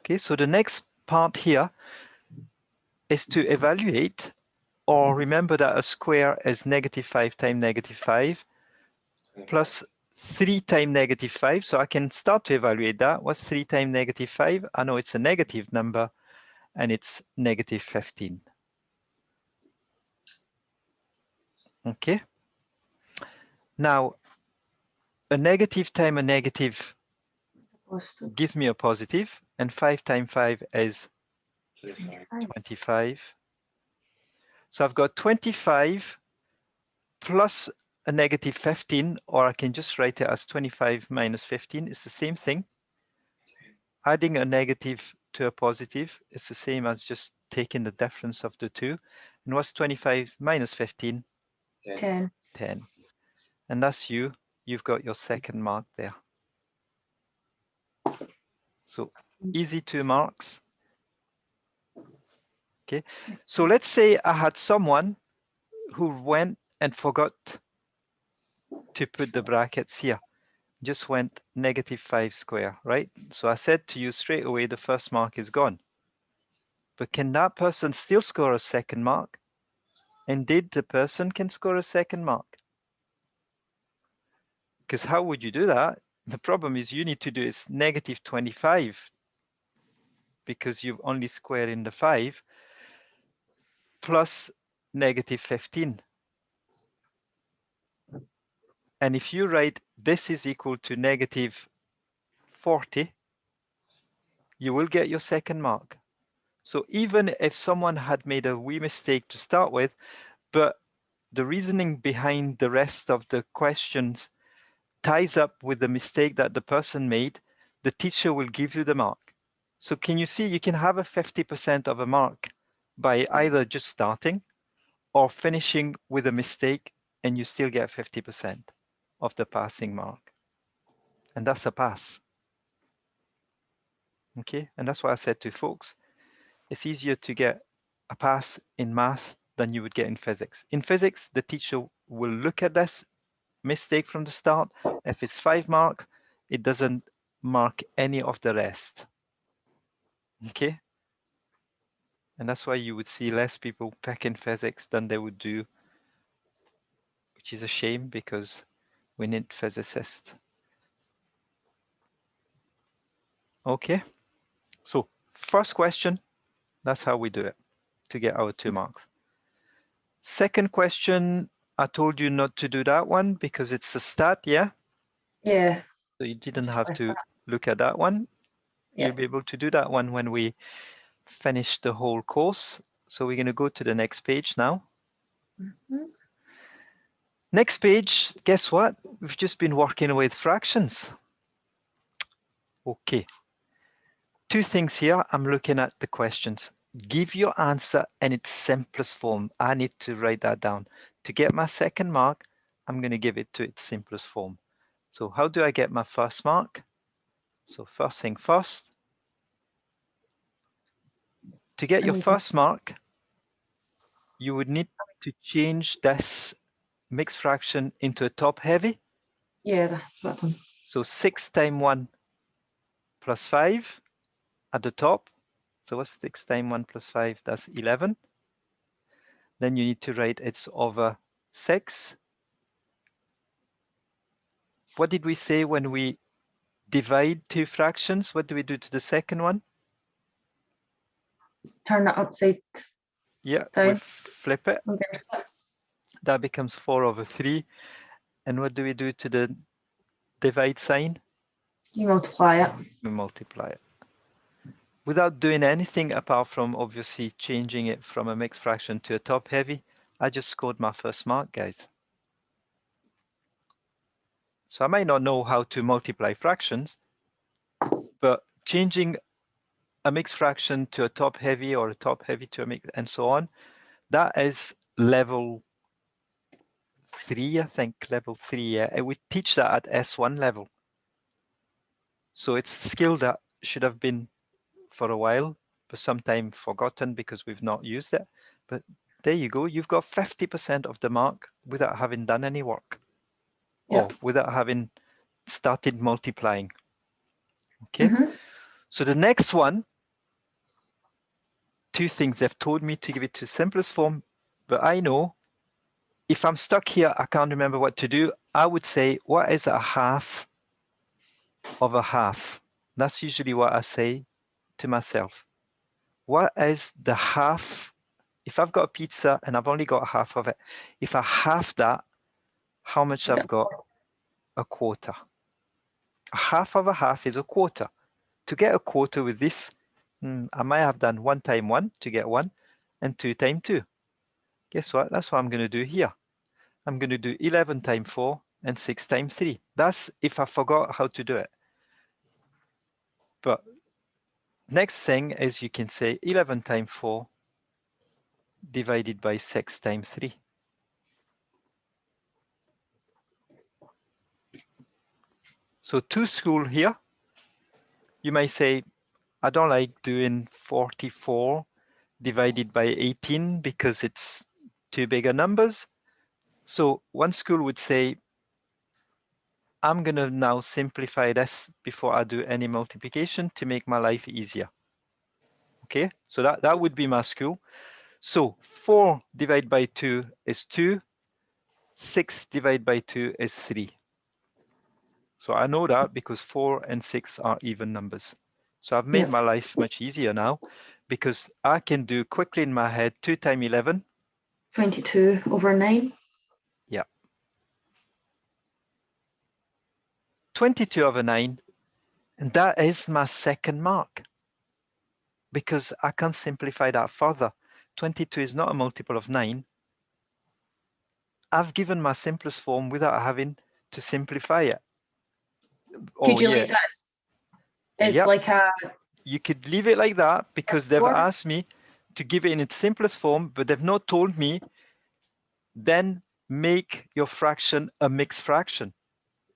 Okay, so the next part here is to evaluate, or remember that a square is -5 times -5 plus 3 times -5. So I can start to evaluate that. What's 3 times -5? I know it's a negative number, and it's -15. Okay. Now, a negative times a negative gives me a positive, and 5 times 5 is 25. So I've got 25 plus a -15, or I can just write it as 25 minus 15. It's the same thing. Adding a negative to a positive is the same as just taking the difference of the two. And what's 25 minus 15? 10. 10. And that's you. You've got your second mark there. So easy 2 marks. Okay. So let's say I had someone who went and forgot to put the brackets here. Just went -5 square, right? So I said to you straight away, the first mark is gone. But can that person still score a second mark? Indeed, the person can score a second mark. Because how would you do that? The problem is you need to do is -25, because you've only squared in the 5, plus -15. And if you write this is equal to -40, you will get your second mark. So even if someone had made a wee mistake to start with, but the reasoning behind the rest of the questions ties up with the mistake that the person made, the teacher will give you the mark. So can you see you can have a 50% of a mark by either just starting or finishing with a mistake, and you still get 50% of the passing mark. And that's a pass. Okay, and that's why I said to folks, it's easier to get a pass in math than you would get in physics. In physics, the teacher will look at this mistake from the start. If it's 5 marks, it doesn't mark any of the rest. Okay? And that's why you would see less people picking physics than they would do, which is a shame because we need physicists. Okay, so first question, that's how we do it to get our 2 marks. Second question, I told you not to do that one because it's a stat, yeah? Yeah. So you didn't have to look at that one. Yeah. You'll be able to do that one when we finish the whole course. So we're going to go to the next page now. Mhm. Next page, guess what? We've just been working with fractions. Okay. 2 things here. I'm looking at the questions. Give your answer in its simplest form. I need to write that down. To get my second mark, I'm going to give it to its simplest form. So how do I get my first mark? So first thing first, to get your first mark, you would need to change this mixed fraction into a top heavy. Yeah, that's that one. So 6 times 1 plus 5 at the top. So what's 6 times 1 plus 5? That's 11. Then you need to write it's over 6. What did we say when we divide 2 fractions? What do we do to the second one? Turn it upside Yeah, down. we flip it. Okay. That becomes 4 over 3. And what do we do to the divide sign? You multiply it. We multiply it. Without doing anything apart from obviously changing it from a mixed fraction to a top heavy, I just scored my first mark, guys. So I might not know how to multiply fractions, but changing a mixed fraction to a top heavy or a top heavy to a mixed and so on, that is level 3, I think, level 3. Yeah, we teach that at S1 level. So it's a skill that should have been for a while, but sometime forgotten because we've not used it. But there you go. You've got 50% of the mark without having done any work, or without having started multiplying. Okay. So the next one two things. They've told me to give it to simplest form, but I know if I'm stuck here, I can't remember what to do. I would say, what is a half of a half? That's usually what I say to myself. What is the half? If I've got a pizza and I've only got half of it, if I half that, how much I've got? A quarter. A half of a half is a quarter. To get a quarter with this, I might have done 1 times 1 to get 1 and 2 times 2. Guess what? That's what I'm going to do here. I'm going to do 11 times 4 and 6 times 3. That's if I forgot how to do it. But next thing is you can say 11 times 4 divided by 6 times 3. So to school here, you may say, I don't like doing 44 divided by 18 because it's too big a numbers. So one school would say, I'm going to now simplify this before I do any multiplication to make my life easier. Okay, so that would be my school. So 4 divided by 2 is 2. 6 divided by 2 is 3. So I know that because 4 and 6 are even numbers. So I've made my life much easier now because I can do quickly in my head 2 times 11. 22 over 9. Yeah. 22 over 9. And that is my second mark because I can simplify that further. 22 is not a multiple of 9. I've given my simplest form without having to simplify it. Could you leave that as like a... You could leave it like that because they've asked me to give it in its simplest form, but they've not told me then make your fraction a mixed fraction.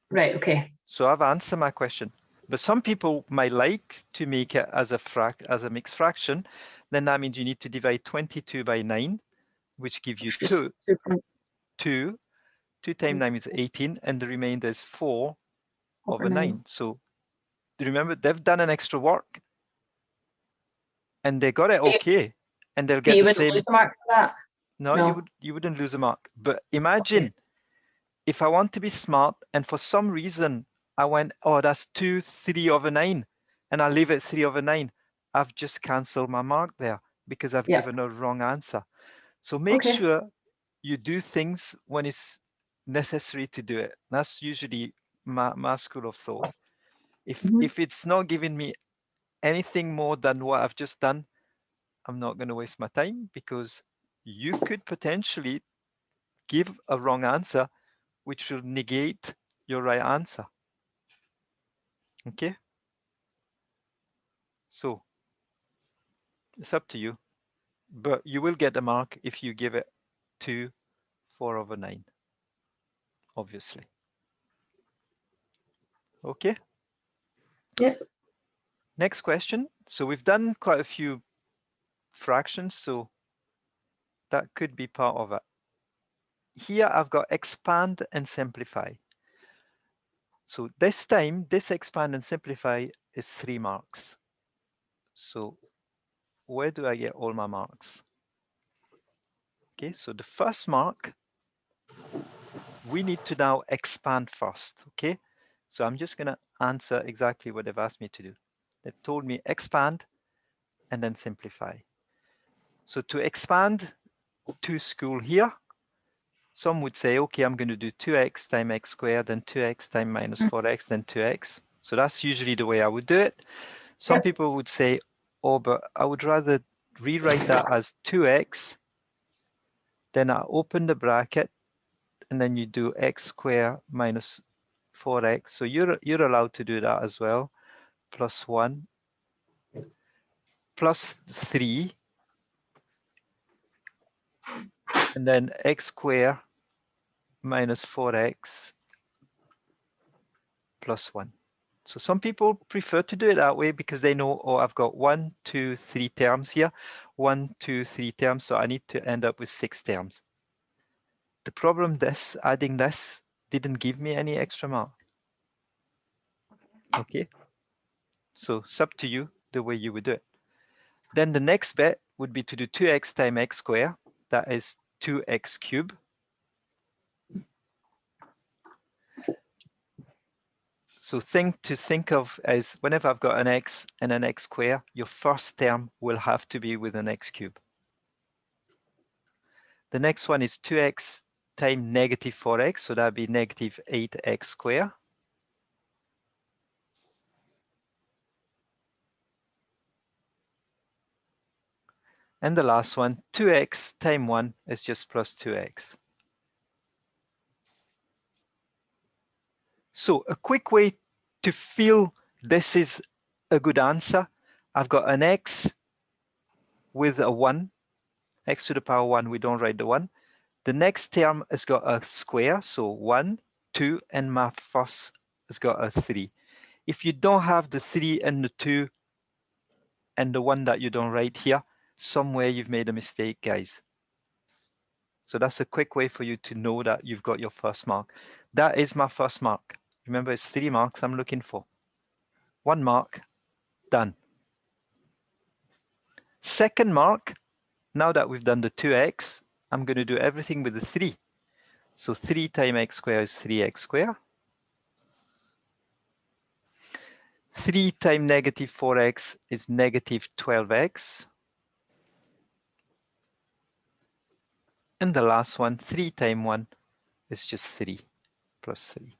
Right, okay. So I've answered my question. But some people might like to make it as a mixed fraction. Then that means you need to divide 22 by 9, which gives you 2. 2 times 9 is 18, and the remainder is 4 over 9. So remember, they've done an extra work, and they got it okay, and they'll get the same. Lose a mark for that? No, you wouldn't lose a mark. But imagine if I want to be smart, and for some reason I went, oh, that's 2 3 over 9, and I leave it 3 over 9. I've just cancelled my mark there because I've given a wrong answer. So make sure you do things when it's necessary to do it. That's usually my school of thought. If it's not giving me anything more than what I've just done, I'm not going to waste my time because you could potentially give a wrong answer, which will negate your right answer. Okay? So it's up to you, but you will get a mark if you give it 2 4 over 9, obviously. Okay? Yeah. Next question. So we've done quite a few fractions, so that could be part of it. Here I've got expand and simplify. So this time, this expand and simplify is 3 marks. So where do I get all my marks? Okay, so the first mark, we need to now expand first, okay? So I'm just gonna answer exactly what they've asked me to do. They've told me expand and then simplify. So to expand to school here, some would say, okay, I'm gonna do 2x times x squared, then 2x times minus 4x, then 2x. So that's usually the way I would do it. Some people would say, oh, but I would rather rewrite that as 2x, then I open the bracket, and then you do x squared minus 4x. So you're allowed to do that as well. Plus 1 plus 3, and then x squared minus 4x plus 1. So some people prefer to do it that way because they know, oh, I've got 1, 2, 3 terms here. 1, 2, 3 terms, so I need to end up with 6 terms. The problem adding this didn't give me any extra mark. Okay, so it's up to you the way you would do it. Then the next bit would be to do 2x times x squared. That is 2x cubed. So think of as whenever I've got an x and an x squared, your first term will have to be with an x cubed. The next one is 2x times negative 4x, so that'd be negative 8x squared. And the last one, 2x times 1 is just plus 2x. So a quick way to feel this is a good answer, I've got an x with a 1, x to the power 1, we don't write the 1. The next term has got a square, so 1, 2, and my first has got a 3. If you don't have the 3 and the 2 and the 1 that you don't write here, somewhere you've made a mistake, guys. So that's a quick way for you to know that you've got your first mark. That is my first mark. Remember, it's 3 marks I'm looking for. 1 mark, done. Second mark, now that we've done the 2x, I'm going to do everything with the 3. So 3 times x squared is 3x squared. 3 times negative 4x is negative 12x. And the last one, 3 times 1 is just 3 plus 3.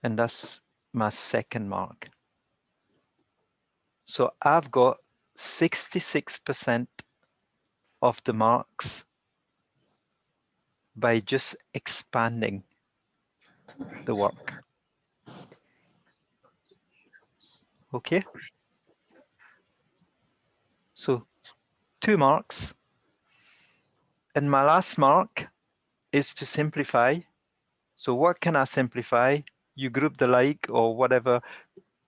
And that's my second mark. So I've got 66% of the marks by just expanding the work. Okay? So 2 marks. And my last mark is to simplify. So what can I simplify? You group the like or whatever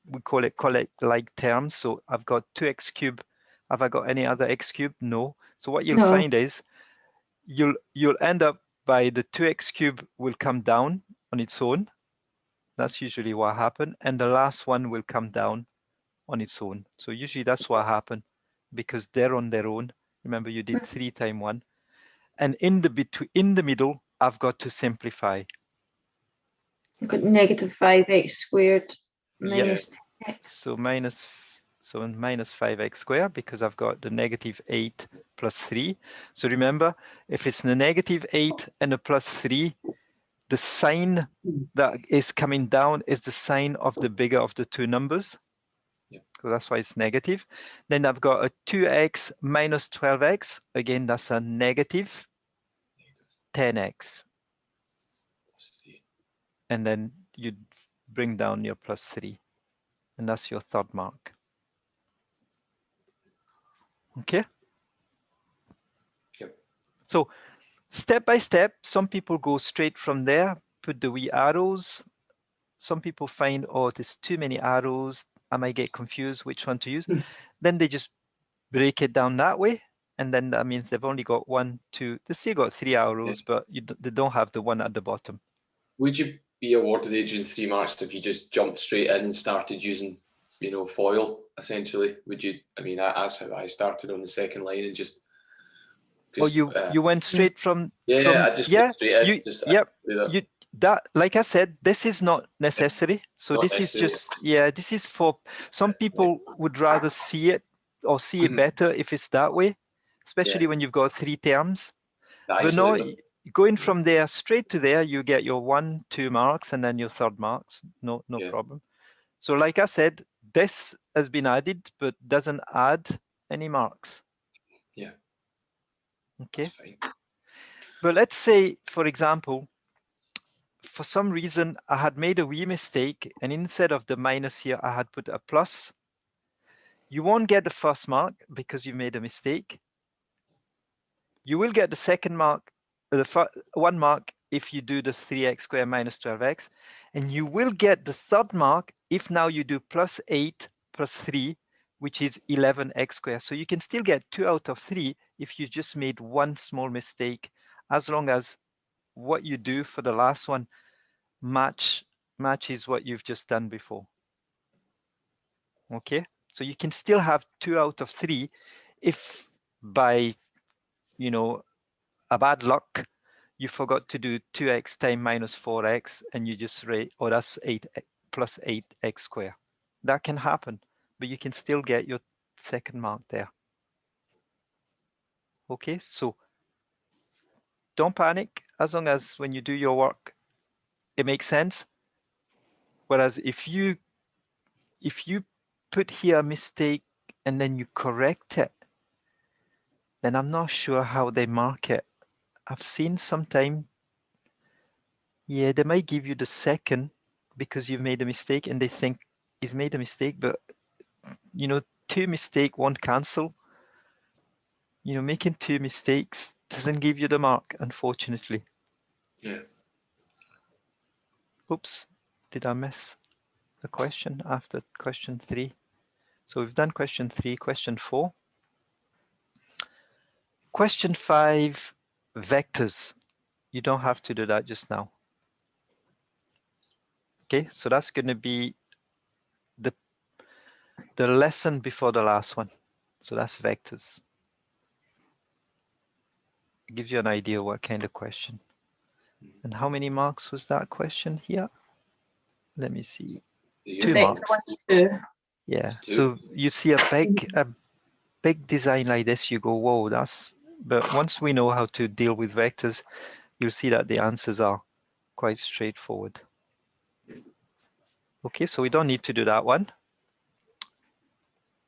we call it like terms. So I've got 2x cubed. Have I got any other x cubed? No. So what you'll find is you'll end up by the 2x cubed will come down on its own. That's usually what happened. And the last one will come down on its own. So usually that's what happened because they're on their own. Remember, you did 3 times 1. And in the middle, I've got to simplify. I've got negative 5x squared minus 10x. So minus 5x squared because I've got the negative 8 plus 3. So remember, if it's the negative 8 and a plus 3, the sign that is coming down is the sign of the bigger of the two numbers. So that's why it's negative. Then I've got a 2x minus 12x. Again, that's a negative 10x. And then you bring down your plus 3. And that's your third mark. Okay? Yep. So step by step, some people go straight from there, put the wee arrows. Some people find, oh, there's too many arrows. I might get confused which one to use. Then they just break it down that way. And then that means they've only got 1, 2, they still got 3 arrows, but they don't have the one at the bottom. Would you be awarded Adrian 3 marks if you just jumped straight in and started using, foil, essentially? Would you, that's how I started on the second line and just... Oh, you went straight from... I just went straight in. That, like I said, this is not necessary. So Not this necessary. is just, this is for some people would rather see it or see it better if it's that way, especially when you've got 3 terms. But no, going from there straight to there, you get your 1, 2 marks and then your third marks. No problem. So like I said, this has been added, but doesn't add any marks. Yeah. Okay. But let's say, for example, for some reason, I had made a wee mistake, and instead of the minus here, I had put a plus. You won't get the first mark because you made a mistake. You will get the second mark, the 1 mark if you do the 3x squared minus 12x, and you will get the third mark if now you do plus 8 plus 3, which is 11x squared. So you can still get 2 out of 3 if you just made 1 small mistake, as long as what you do for the last one matches what you've just done before. Okay, So you can still have 2 out of 3 if by, you know, a bad luck, you forgot to do 2x times minus 4x and you just rate, oh, that's 8 plus 8x squared. That can happen, but you can still get your second mark there. Okay, so don't panic as long as when you do your work, it makes sense. Whereas if you put here a mistake and then you correct it, then I'm not sure how they mark it. I've seen sometime, yeah, they might give you the second because you've made a mistake and they think he's made a mistake, but you know, 2 mistakes won't cancel. You know, making 2 mistakes doesn't give you the mark, unfortunately. Yeah. Oops, did I miss a question after question 3? So we've done question 3, question 4. Question 5, vectors. You don't have to do that just now. Okay, so that's going to be the lesson before the last one. So that's vectors. It gives you an idea what kind of question. And how many marks was that question here? Let me see. 2 marks. Yeah. 2. So you see a big design like this, you go, whoa, that's. But once we know how to deal with vectors, you'll see that the answers are quite straightforward. Okay, so we don't need to do that one.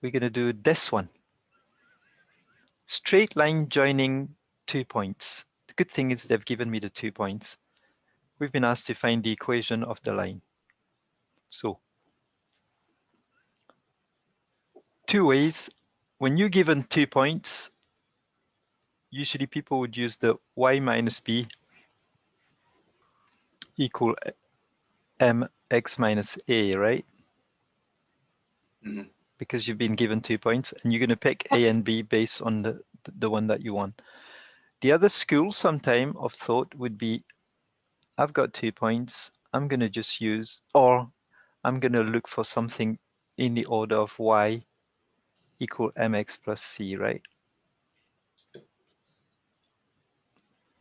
We're going to do this one. Straight line joining 2 points. The good thing is they've given me the 2 points. We've been asked to find the equation of the line. So 2 ways. When you're given 2 points, usually people would use the y minus b equal mx minus a, right? Mm-hmm. Because you've been given 2 points and you're going to pick a and b based on the one that you want. The other school sometime of thought would be, I've got 2 points, I'm going to just use, or I'm going to look for something in the order of y equal mx plus c, right?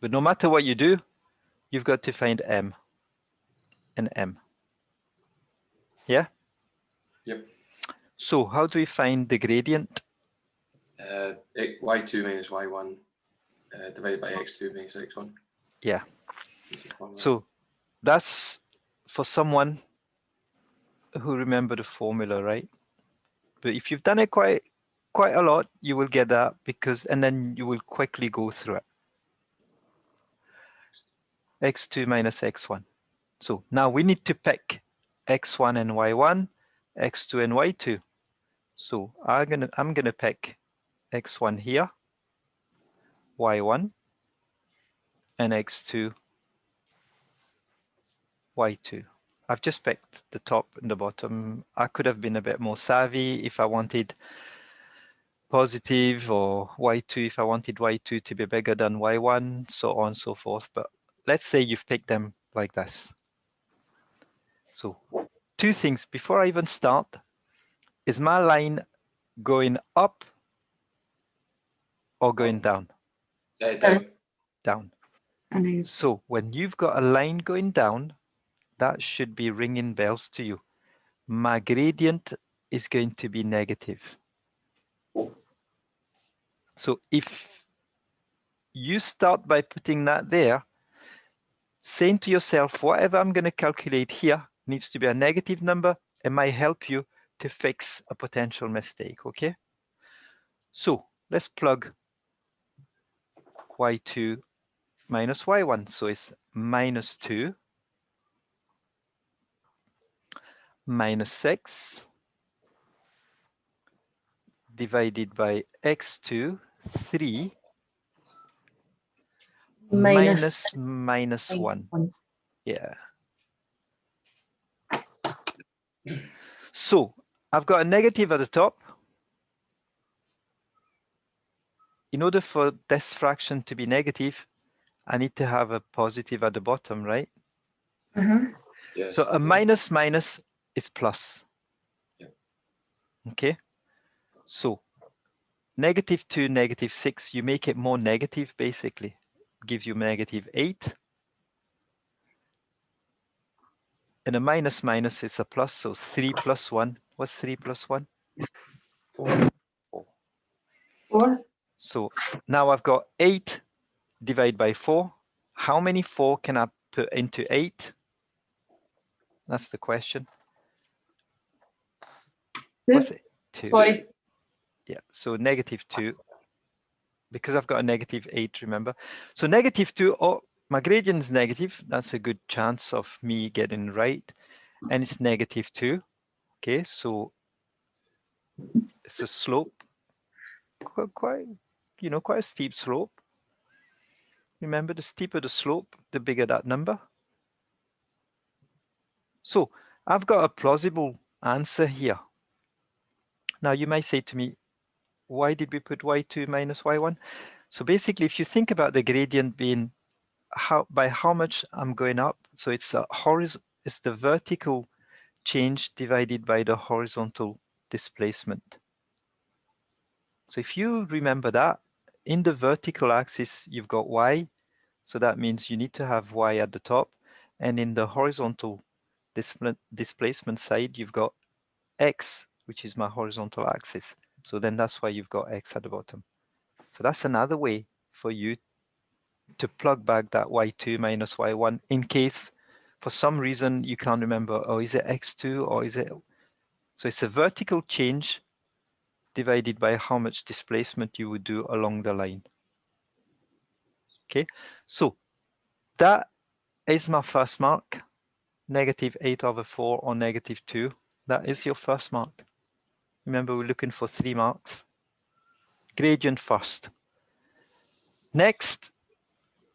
But no matter what you do, you've got to find m and m. Yeah? Yep. So how do we find the gradient? Y2 minus Y1 divided by X2 minus X1. Yeah. So that's for someone who remember the formula, right? But if you've done it quite a lot, you will get that because, and then you will quickly go through it. X2 minus X1. So now we need to pick X1 and Y1, X2 and Y2. So I'm gonna pick X1 here, Y1, and X2, Y2. I've just picked the top and the bottom. I could have been a bit more savvy if I wanted positive, or Y2 if I wanted Y2 to be bigger than Y1, so on and so forth. But let's say you've picked them like this. So 2 things before I even start. Is my line going up or going down? Down. Down. So when you've got a line going down, that should be ringing bells to you. My gradient is going to be negative. So if you start by putting that there, saying to yourself, whatever I'm going to calculate here needs to be a negative number, it might help you to fix a potential mistake, okay? So let's plug y2 minus y1. So it's minus 2 minus 6 divided by x2, 3 minus 1. Yeah. So I've got a negative at the top. In order for this fraction to be negative, I need to have a positive at the bottom, right? Yes. So a minus minus is plus. Yep. Okay. So -2, -6, you make it more negative, basically. Gives you -8. And a minus minus is a plus, so 3 plus 1. What's 3 plus 1? 4. 4. So now I've got 8 divided by 4. How many 4 can I put into 8? That's the question. What's it? 2. Sorry. Yeah, so -2. Because I've got a -8, remember? So -2, oh, my gradient is negative. That's a good chance of me getting right. And it's -2. Okay, so it's a slope, quite a steep slope. Remember, the steeper the slope, the bigger that number. So I've got a plausible answer here. Now you might say to me, why did we put y2 minus y1? So basically, if you think about the gradient being by how much I'm going up, so it's the vertical change divided by the horizontal displacement. So if you remember that, in the vertical axis, you've got y, so that means you need to have y at the top, and in the horizontal displacement side, you've got x, which is my horizontal axis. So then that's why you've got x at the bottom. So that's another way for you to plug back that y2 minus y1 in case for some reason you can't remember, oh, is it x2 or is it? So it's a vertical change divided by how much displacement you would do along the line. Okay, so that is my first mark, -8/4 or -2. That is your first mark. Remember, we're looking for 3 marks. Gradient first. Next,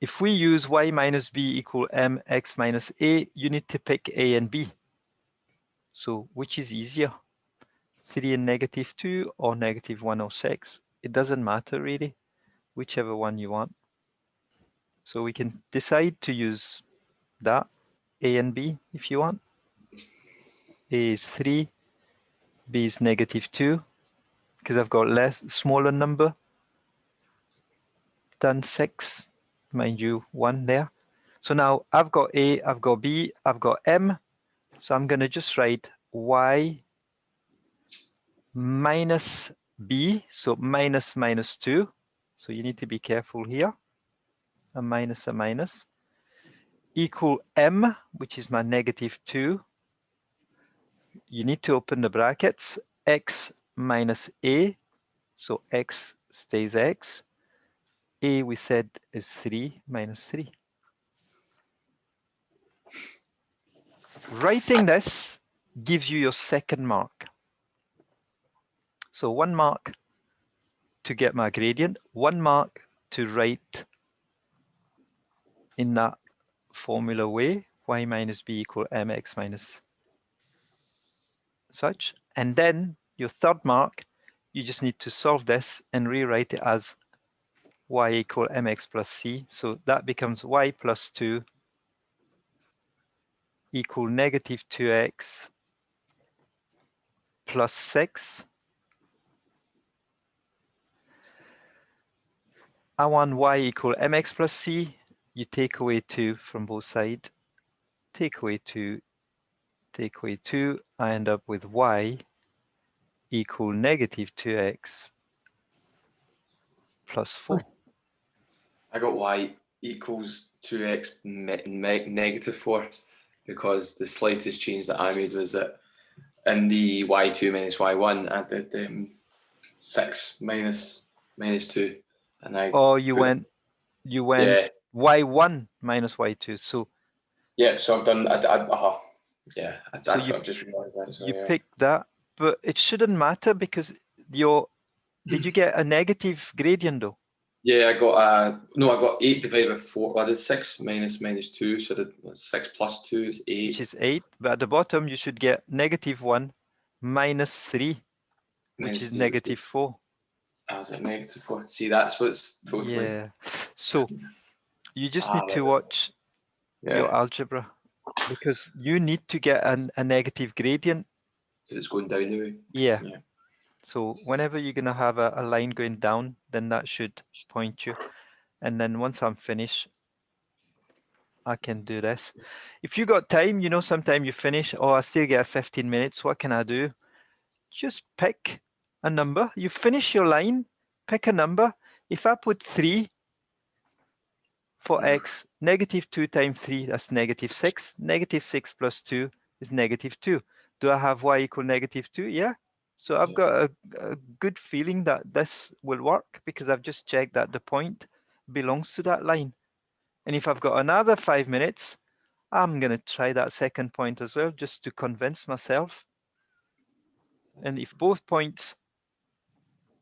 if we use y minus b equal mx minus a, you need to pick a and b. So which is easier? 3 and -2 or -1 or 6? It doesn't matter really, whichever one you want. So we can decide to use that, a and b, if you want. A is 3, b is -2, because I've got smaller number than 6, mind you, 1 there. So now I've got a, I've got b, I've got m. So I'm going to just write y minus b, so minus minus 2. So you need to be careful here. A minus, equal m, which is my -2. You need to open the brackets, x minus a, so x stays x. A we said is 3 minus 3. Writing this gives you your second mark. So 1 mark to get my gradient, 1 mark to write in that formula way, y minus b equal mx minus such. And then your third mark, you just need to solve this and rewrite it as y equal mx plus c. So that becomes y plus 2 equal -2x plus 6. I want y equal mx plus c. You take away 2 from both sides. Take away 2. Take away 2. I end up with y equal -2x plus 4. I got y equals 2x -4 because the slightest change that I made was that in the y2 minus y1 I did 6 minus -2, and I you went yeah. y1 minus y2. So Yeah, so I've done yeah, So I've just realised that. So you yeah. pick that, but it shouldn't matter because did you get a negative gradient though? Yeah, I got 8 divided by 4. Well, I did 6 minus -2, so I did 6 plus 2 is 8. Which is 8, but at the bottom you should get -1 minus 3, which is -4. Ah, is it -4? See, that's what's totally. Yeah. So you just need to watch your algebra because you need to get a negative gradient. Because it's going down the way. Yeah. So whenever you're going to have a line going down, then that should point you. And then once I'm finished, I can do this. If you got time, you know, sometime you finish, oh, I still get 15 minutes. What can I do? Just pick a number. You finish your line, pick a number. If I put 3 for x, -2 times 3, that's -6. -6 plus 2 is -2. Do I have y equal -2? Yeah. So I've got a good feeling that this will work because I've just checked that the point belongs to that line. And if I've got another 5 minutes, I'm going to try that second point as well, just to convince myself. And if both points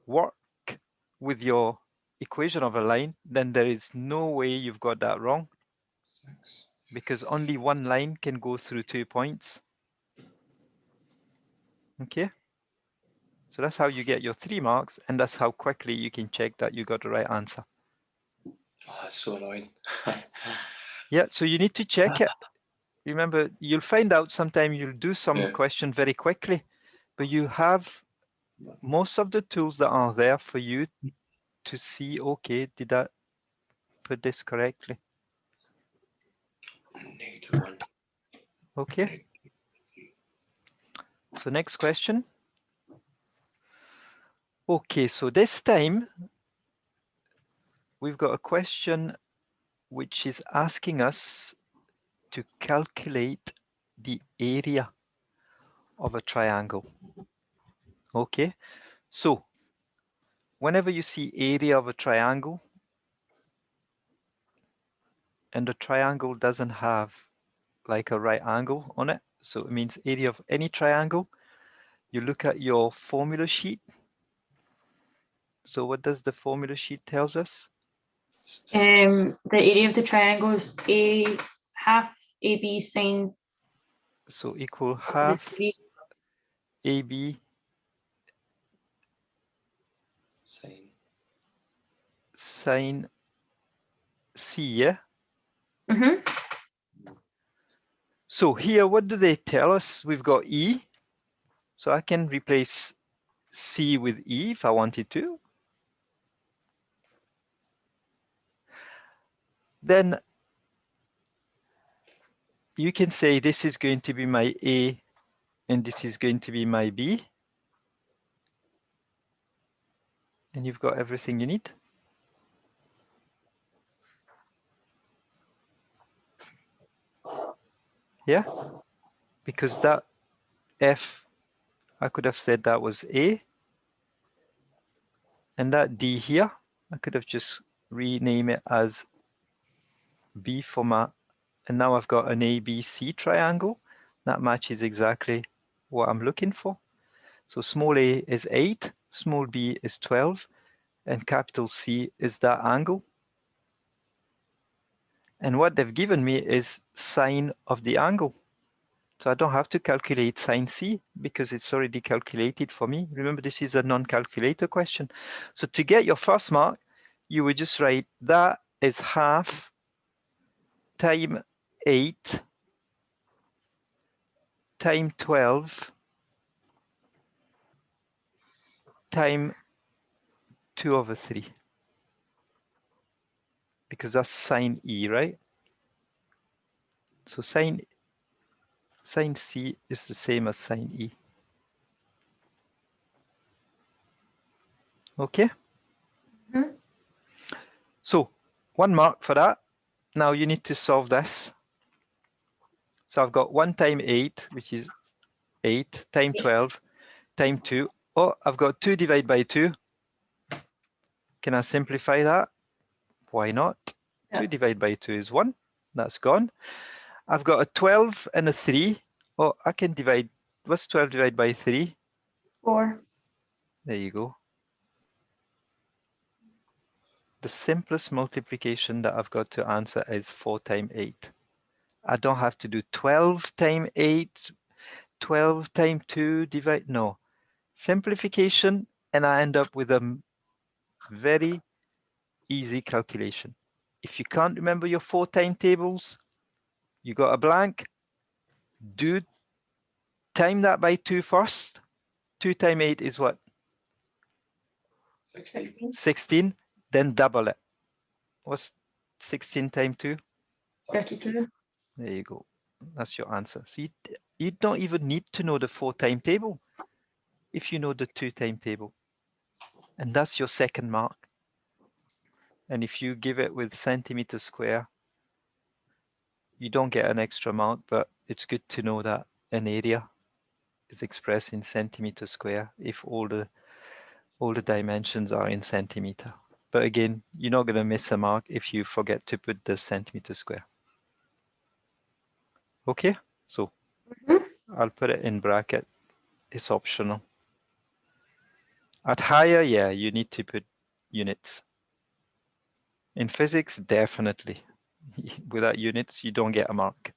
work with your equation of a line, then there is no way you've got that wrong, because only one line can go through 2 points. Okay, so that's how you get your 3 marks, and that's how quickly you can check that you got the right answer. Oh, that's so annoying. Yeah, so you need to check it. Remember, you'll find out sometime you'll do some Yeah. question very quickly, but you have most of the tools that are there for you to see, okay, did I put this correctly? -1. Okay. So next question. Okay, so this time we've got a question which is asking us to calculate the area of a triangle. Okay, so whenever you see area of a triangle and the triangle doesn't have like a right angle on it, so it means area of any triangle, you look at your formula sheet. So what does the formula sheet tells us? The area of the triangle is half AB sine. So equal half AB sine C, yeah? Mm-hmm. So here, what do they tell us? We've got E, so I can replace C with E if I wanted to. Then you can say this is going to be my A and this is going to be my B. And you've got everything you need. Yeah, because that F, I could have said that was A. And that D here, I could have just rename it as B for my, and now I've got an ABC triangle. That matches exactly what I'm looking for. So small a is 8, small b is 12, and capital C is that angle. And what they've given me is sine of the angle. So I don't have to calculate sine C because it's already calculated for me. Remember, this is a non-calculator question. So to get your first mark, you would just write that is half times 8 times 12 times 2/3. Because that's sine E, right? So sine C is the same as sine E. Okay. Mm-hmm. So 1 mark for that. Now you need to solve this. So I've got 1 times 8, which is 8, times 12, times 2. Oh, I've got 2 divided by 2. Can I simplify that? Why not? Yeah. 2 divided by 2 is 1. That's gone. I've got a 12 and a 3. Oh, I can divide. What's 12 divided by 3? 4. There you go. The simplest multiplication that I've got to answer is 4 times 8. I don't have to do 12 times 8, 12 times 2 divide. No. Simplification, and I end up with a very easy calculation. If you can't remember your 4 timetables, you got a blank, do time that by 2 first. 2 times 8 is what? 16. 16, then double it. What's 16 times 2? 32. There you go. That's your answer. So you don't even need to know the 4 timetable if you know the 2 timetable. And that's your second mark. And if you give it with centimeters square, you don't get an extra mark, but it's good to know that an area is expressed in centimeters square if all the dimensions are in centimeter. But again, you're not going to miss a mark if you forget to put the centimeter square. Okay, so I'll put it in bracket. It's optional. At higher, yeah, you need to put units. In physics, definitely. Without units, you don't get a mark.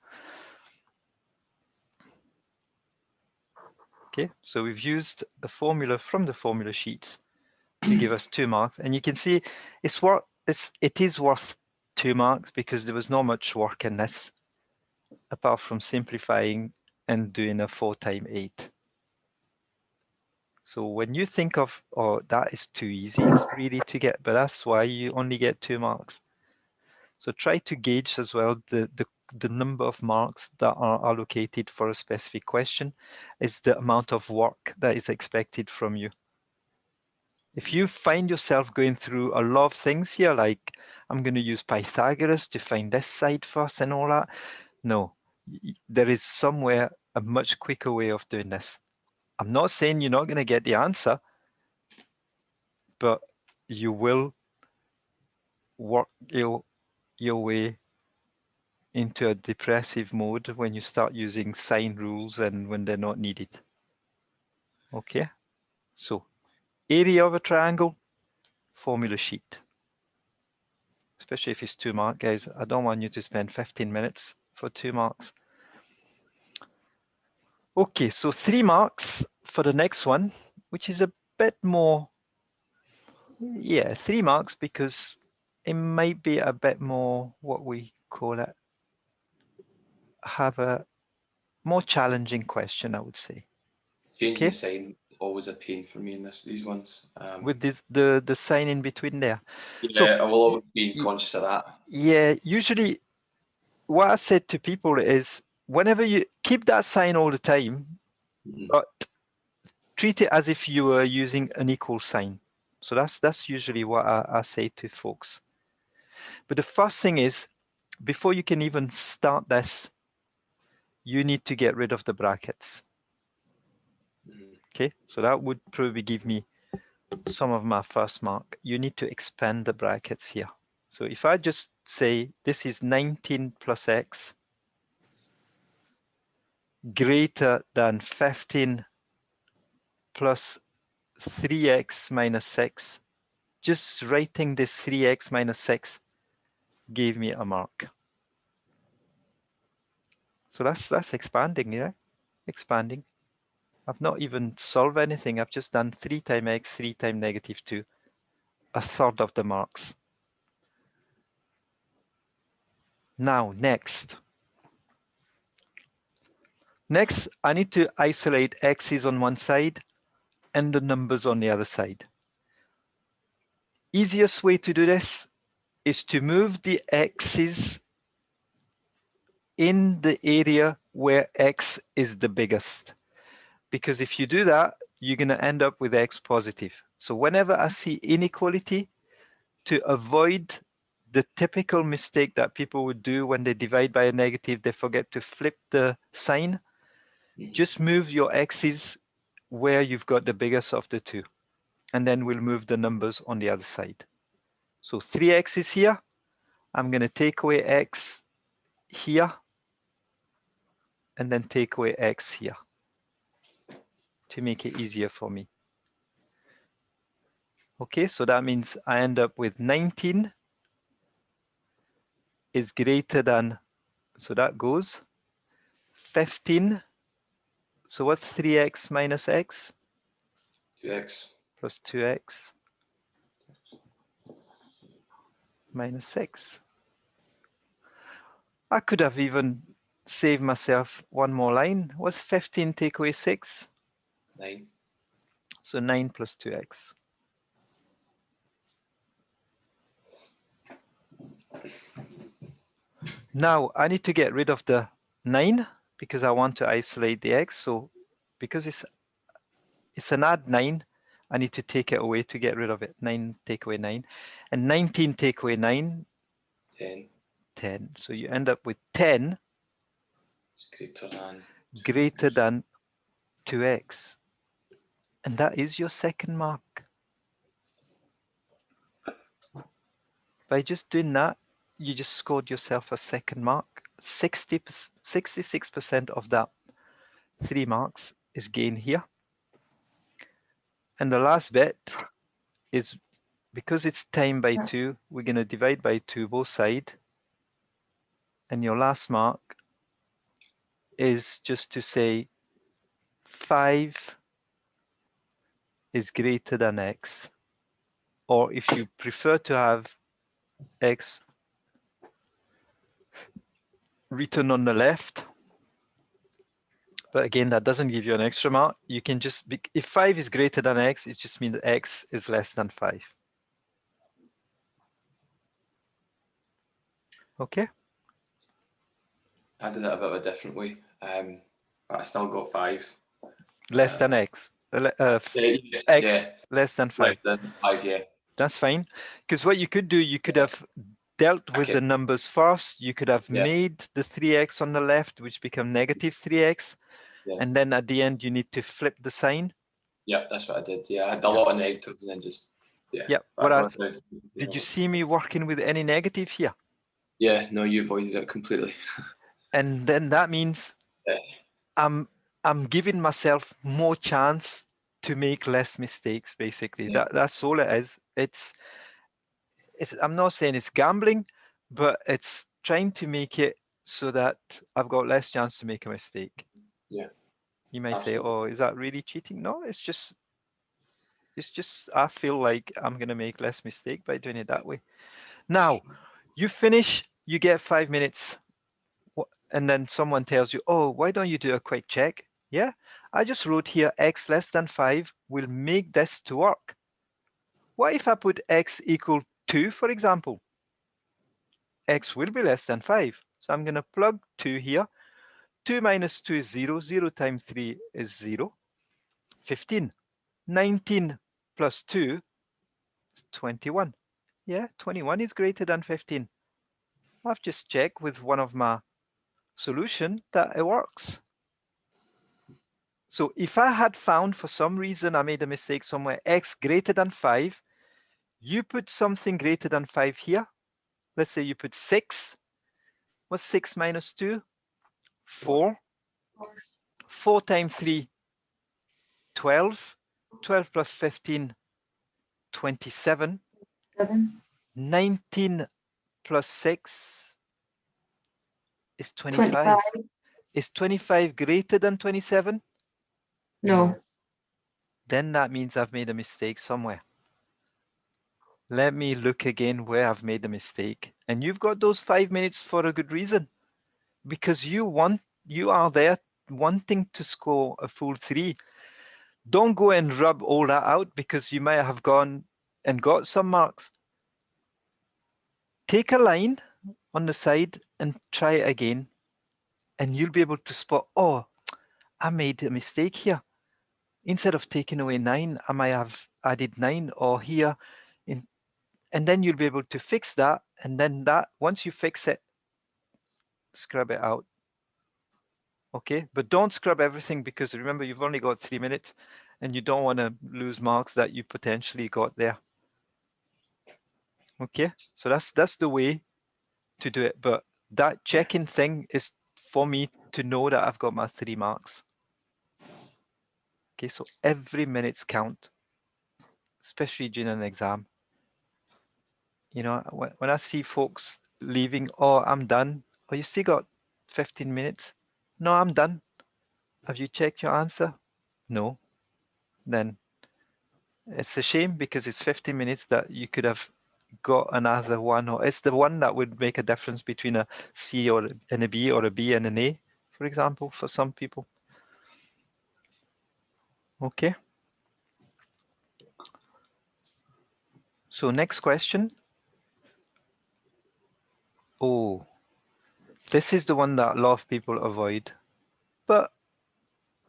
Okay, so we've used a formula from the formula sheet to give us 2 marks, and you can see it is worth 2 marks because there was not much work in this, apart from simplifying and doing a 4 times 8. So when you think of, oh, that is too easy really to get, but that's why you only get 2 marks. So try to gauge as well the number of marks that are allocated for a specific question is the amount of work that is expected from you. If you find yourself going through a lot of things here, like I'm going to use Pythagoras to find this side first and all that, no, there is somewhere a much quicker way of doing this. I'm not saying you're not going to get the answer, but you will work your way into a depressive mode when you start using sign rules and when they're not needed. Okay, so area of a triangle, formula sheet. Especially if it's 2 marks, guys. I don't want you to spend 15 minutes for 2 marks. Okay, so 3 marks for the next one, which is a bit more, yeah, 3 marks because it might be a bit more, what we call it, have a more challenging question, I would say. Changing Okay. the sign always a pain for me in these ones. With this the sign in between there. Yeah, So, I will always be conscious of that. Yeah, usually what I said to people is whenever you keep that sign all the time, but treat it as if you were using an equal sign. So that's usually what I say to folks. But the first thing is, before you can even start this, you need to get rid of the brackets. Okay, so that would probably give me some of my first mark. You need to expand the brackets here. So if I just say this is 19 plus x greater than 15 plus 3x minus 6, just writing this 3x minus 6 gave me a mark. So that's expanding, yeah? Expanding. I've not even solved anything. I've just done 3 times x, 3 times negative 2, a third of the marks. Now, next. Next, I need to isolate x's on one side and the numbers on the other side. Easiest way to do this is to move the x's in the area where x is the biggest. Because if you do that, you're going to end up with x positive. So whenever I see inequality, to avoid the typical mistake that people would do when they divide by a negative, they forget to flip the sign. Just move your x's where you've got the biggest of the two. And then we'll move the numbers on the other side. So 3x is here. I'm going to take away x here and then take away x here to make it easier for me. Okay, so that means I end up with 19 is greater than, so that goes 15. So what's 3x minus x? 2x. Plus 2x minus 6. I could have even saved myself one more line. What's 15 take away 6? 9. So 9 plus 2x. Now I need to get rid of the 9 because I want to isolate the x. So because it's an add 9, I need to take it away to get rid of it. 9 take away 9. And 19 take away 9, 10. 10. So you end up with 10 It's greater than. greater than 2x. And that is your second mark. By just doing that, you just scored yourself a second mark. 66% of that 3 marks is gained here. And the last bit is because it's time by 2, we're going to divide by 2 both sides. And your last mark is just to say 5 is greater than x. Or if you prefer to have x written on the left, but again, that doesn't give you an extra mark. You can just, if 5 is greater than x, it just means that x is less than 5. Okay? I did it a bit of a different way, but I still got 5. Less than x. X Yeah, less than 5. less than 5, yeah. That's fine. Because what you could do, you could have dealt with the numbers first. You could have made the 3x on the left, which become negative 3x. Yeah. And then at the end, you need to flip the sign. Yeah, that's what I did. Yeah, I had a lot of negatives and then just, yeah. Yeah. Whereas, did you see me working with any negative here? Yeah, no, you avoided it completely. And then that means I'm giving myself more chance to make less mistakes, basically. Yeah. That's all it is. It's I'm not saying it's gambling, but it's trying to make it so that I've got less chance to make a mistake. Yeah. You might Absolutely. say, oh, is that really cheating? No, it's just I feel like I'm gonna make less mistake by doing it that way. Now, you finish, you get 5 minutes, and then someone tells you, oh, why don't you do a quick check? Yeah, I just wrote here x less than 5 will make this to work. What if I put x equal 2, for example? X will be less than 5. So I'm going to plug 2 here. 2 minus 2 is 0. 0 times 3 is 0. 15. 19 plus 2 is 21. Yeah, 21 is greater than 15. I've just checked with one of my solution that it works. So if I had found for some reason I made a mistake somewhere, x greater than 5, you put something greater than 5 here. Let's say you put 6. What's 6 minus 2? 4. 4 times 3, 12. 12 plus 15, 27. 19 plus 6 is 25. Is 25 greater than 27? No. Then that means I've made a mistake somewhere. Let me look again where I've made a mistake. And you've got those 5 minutes for a good reason. Because you are there wanting to score a full 3. Don't go and rub all that out because you might have gone and got some marks. Take a line on the side and try it again. And you'll be able to spot, oh, I made a mistake here. Instead of taking away 9, I might have added 9 or here. And then you'll be able to fix that. And then once you fix it, scrub it out. Okay, but don't scrub everything because remember, you've only got 3 minutes and you don't want to lose marks that you potentially got there. Okay, so that's the way to do it. But that checking thing is for me to know that I've got my 3 marks. Okay, so every minute's count, especially during an exam. You know, when I see folks leaving, oh, I'm done. Oh, you still got 15 minutes? No, I'm done. Have you checked your answer? No. Then it's a shame because it's 15 minutes that you could have got another one, or it's the one that would make a difference between a C and a B or a B and an A, for example, for some people. Okay. So next question. Oh, this is the one that a lot of people avoid. But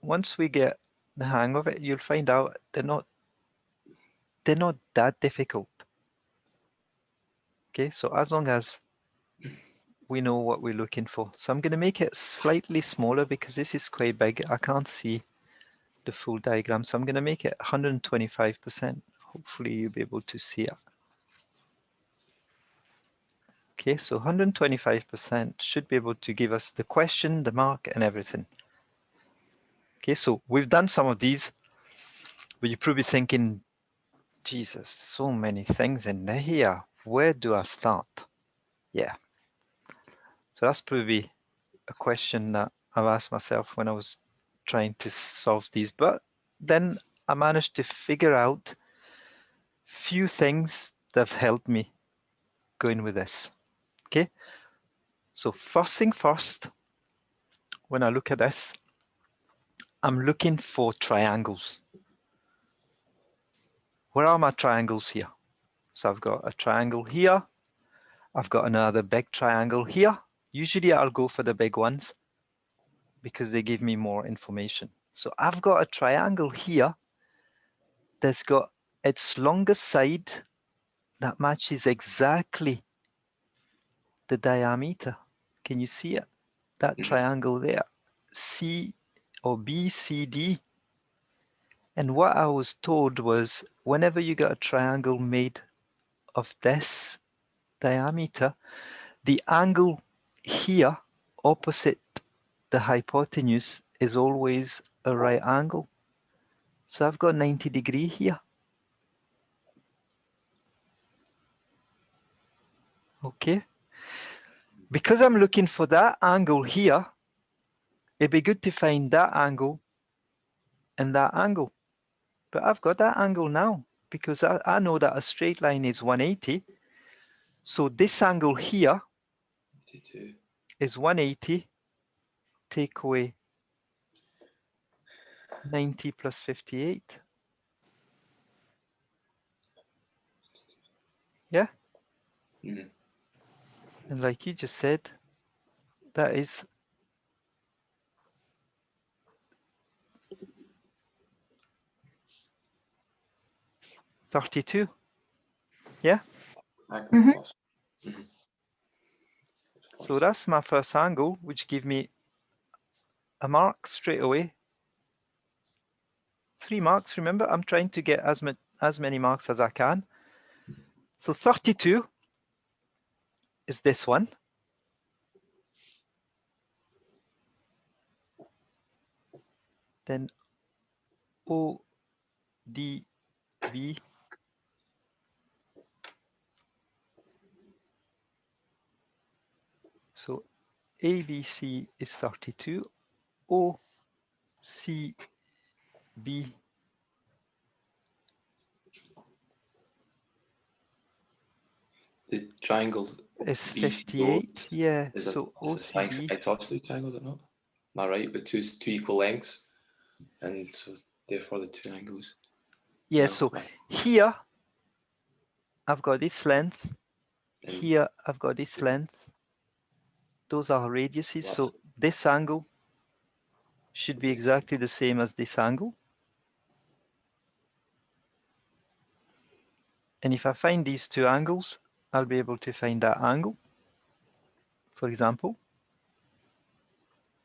once we get the hang of it, you'll find out they're not that difficult. Okay, so as long as we know what we're looking for. So I'm going to make it slightly smaller because this is quite big. I can't see the full diagram. So I'm going to make it 125%. Hopefully you'll be able to see it. Okay, so 125% should be able to give us the question, the mark, and everything. Okay, so we've done some of these, but you're probably thinking, Jesus, so many things in here. Where do I start? Yeah. So that's probably a question that I've asked myself when I was trying to solve these, but then I managed to figure out few things that have helped me going with this. Okay, so first thing first, when I look at this, I'm looking for triangles. Where are my triangles here? So I've got a triangle here. I've got another big triangle here. Usually I'll go for the big ones because they give me more information. So I've got a triangle here that's got its longest side that matches exactly the diameter. Can you see it? That triangle there, C or BCD. And what I was told was whenever you got a triangle made of this diameter, the angle here opposite the hypotenuse is always a right angle. So I've got 90 degree here. Okay. Because I'm looking for that angle here, it'd be good to find that angle and that angle. But I've got that angle now because I know that a straight line is 180. So this angle here 52. is 180. Take away 90 plus 58. Yeah? Mhm. And like you just said, that is 32. Yeah? Plus. Mhm. So that's my first angle, which give me a mark straight away. 3 marks, remember, I'm trying to get as many marks as I can. So 32 is this one. Then ODB. So ABC is 32. OCB The triangle is BCO 58. Yeah, is so a OCB. isosceles triangle, is it not? Am I right? With two equal lengths, and so therefore the two angles. Yeah, No, so right. here I've got this length. And Here I've got this length. Those are radiuses. So this angle should be exactly the same as this angle. And if I find these two angles, I'll be able to find that angle, for example.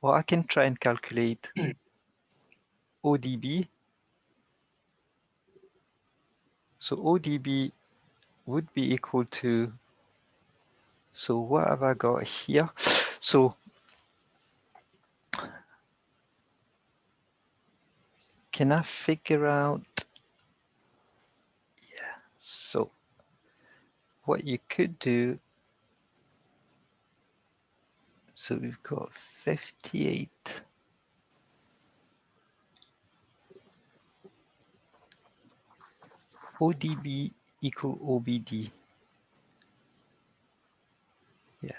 Or I can try and calculate ODB. So ODB would be equal to, so what have I got here? So can I figure out, yeah, so what you could do, so we've got 58. ODB equal OBD. Yeah.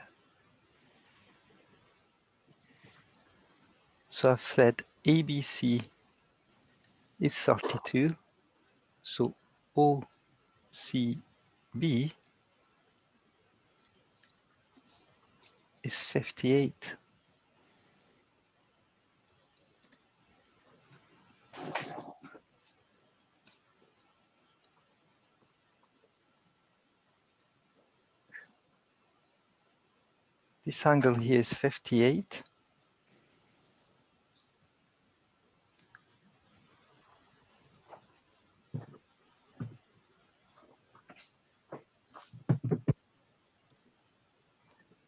So I've said ABC is 32. So OCB is 58. This angle here is 58.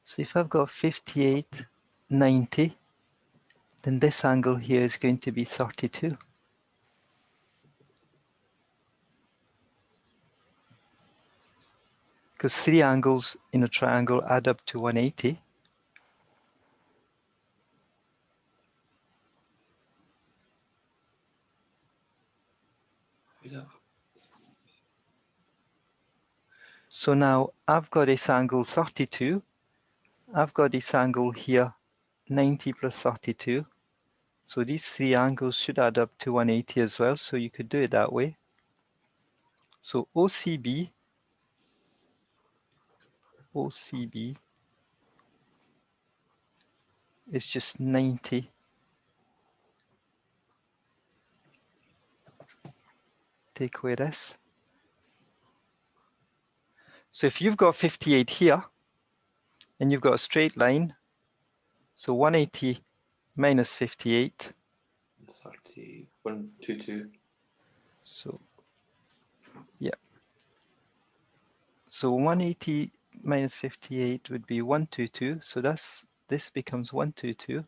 So if I've got 58, 90, then this angle here is going to be 32. Because 3 angles in a triangle add up to 180. So now I've got this angle 32. I've got this angle here 90 plus 32. So these 3 angles should add up to 180 as well. So you could do it that way. So OCB is just 90. Take away this. So if you've got 58 here and you've got a straight line, so 180 minus 58. 3122. So yeah. So 180 minus 58 would be 122. So this becomes 122.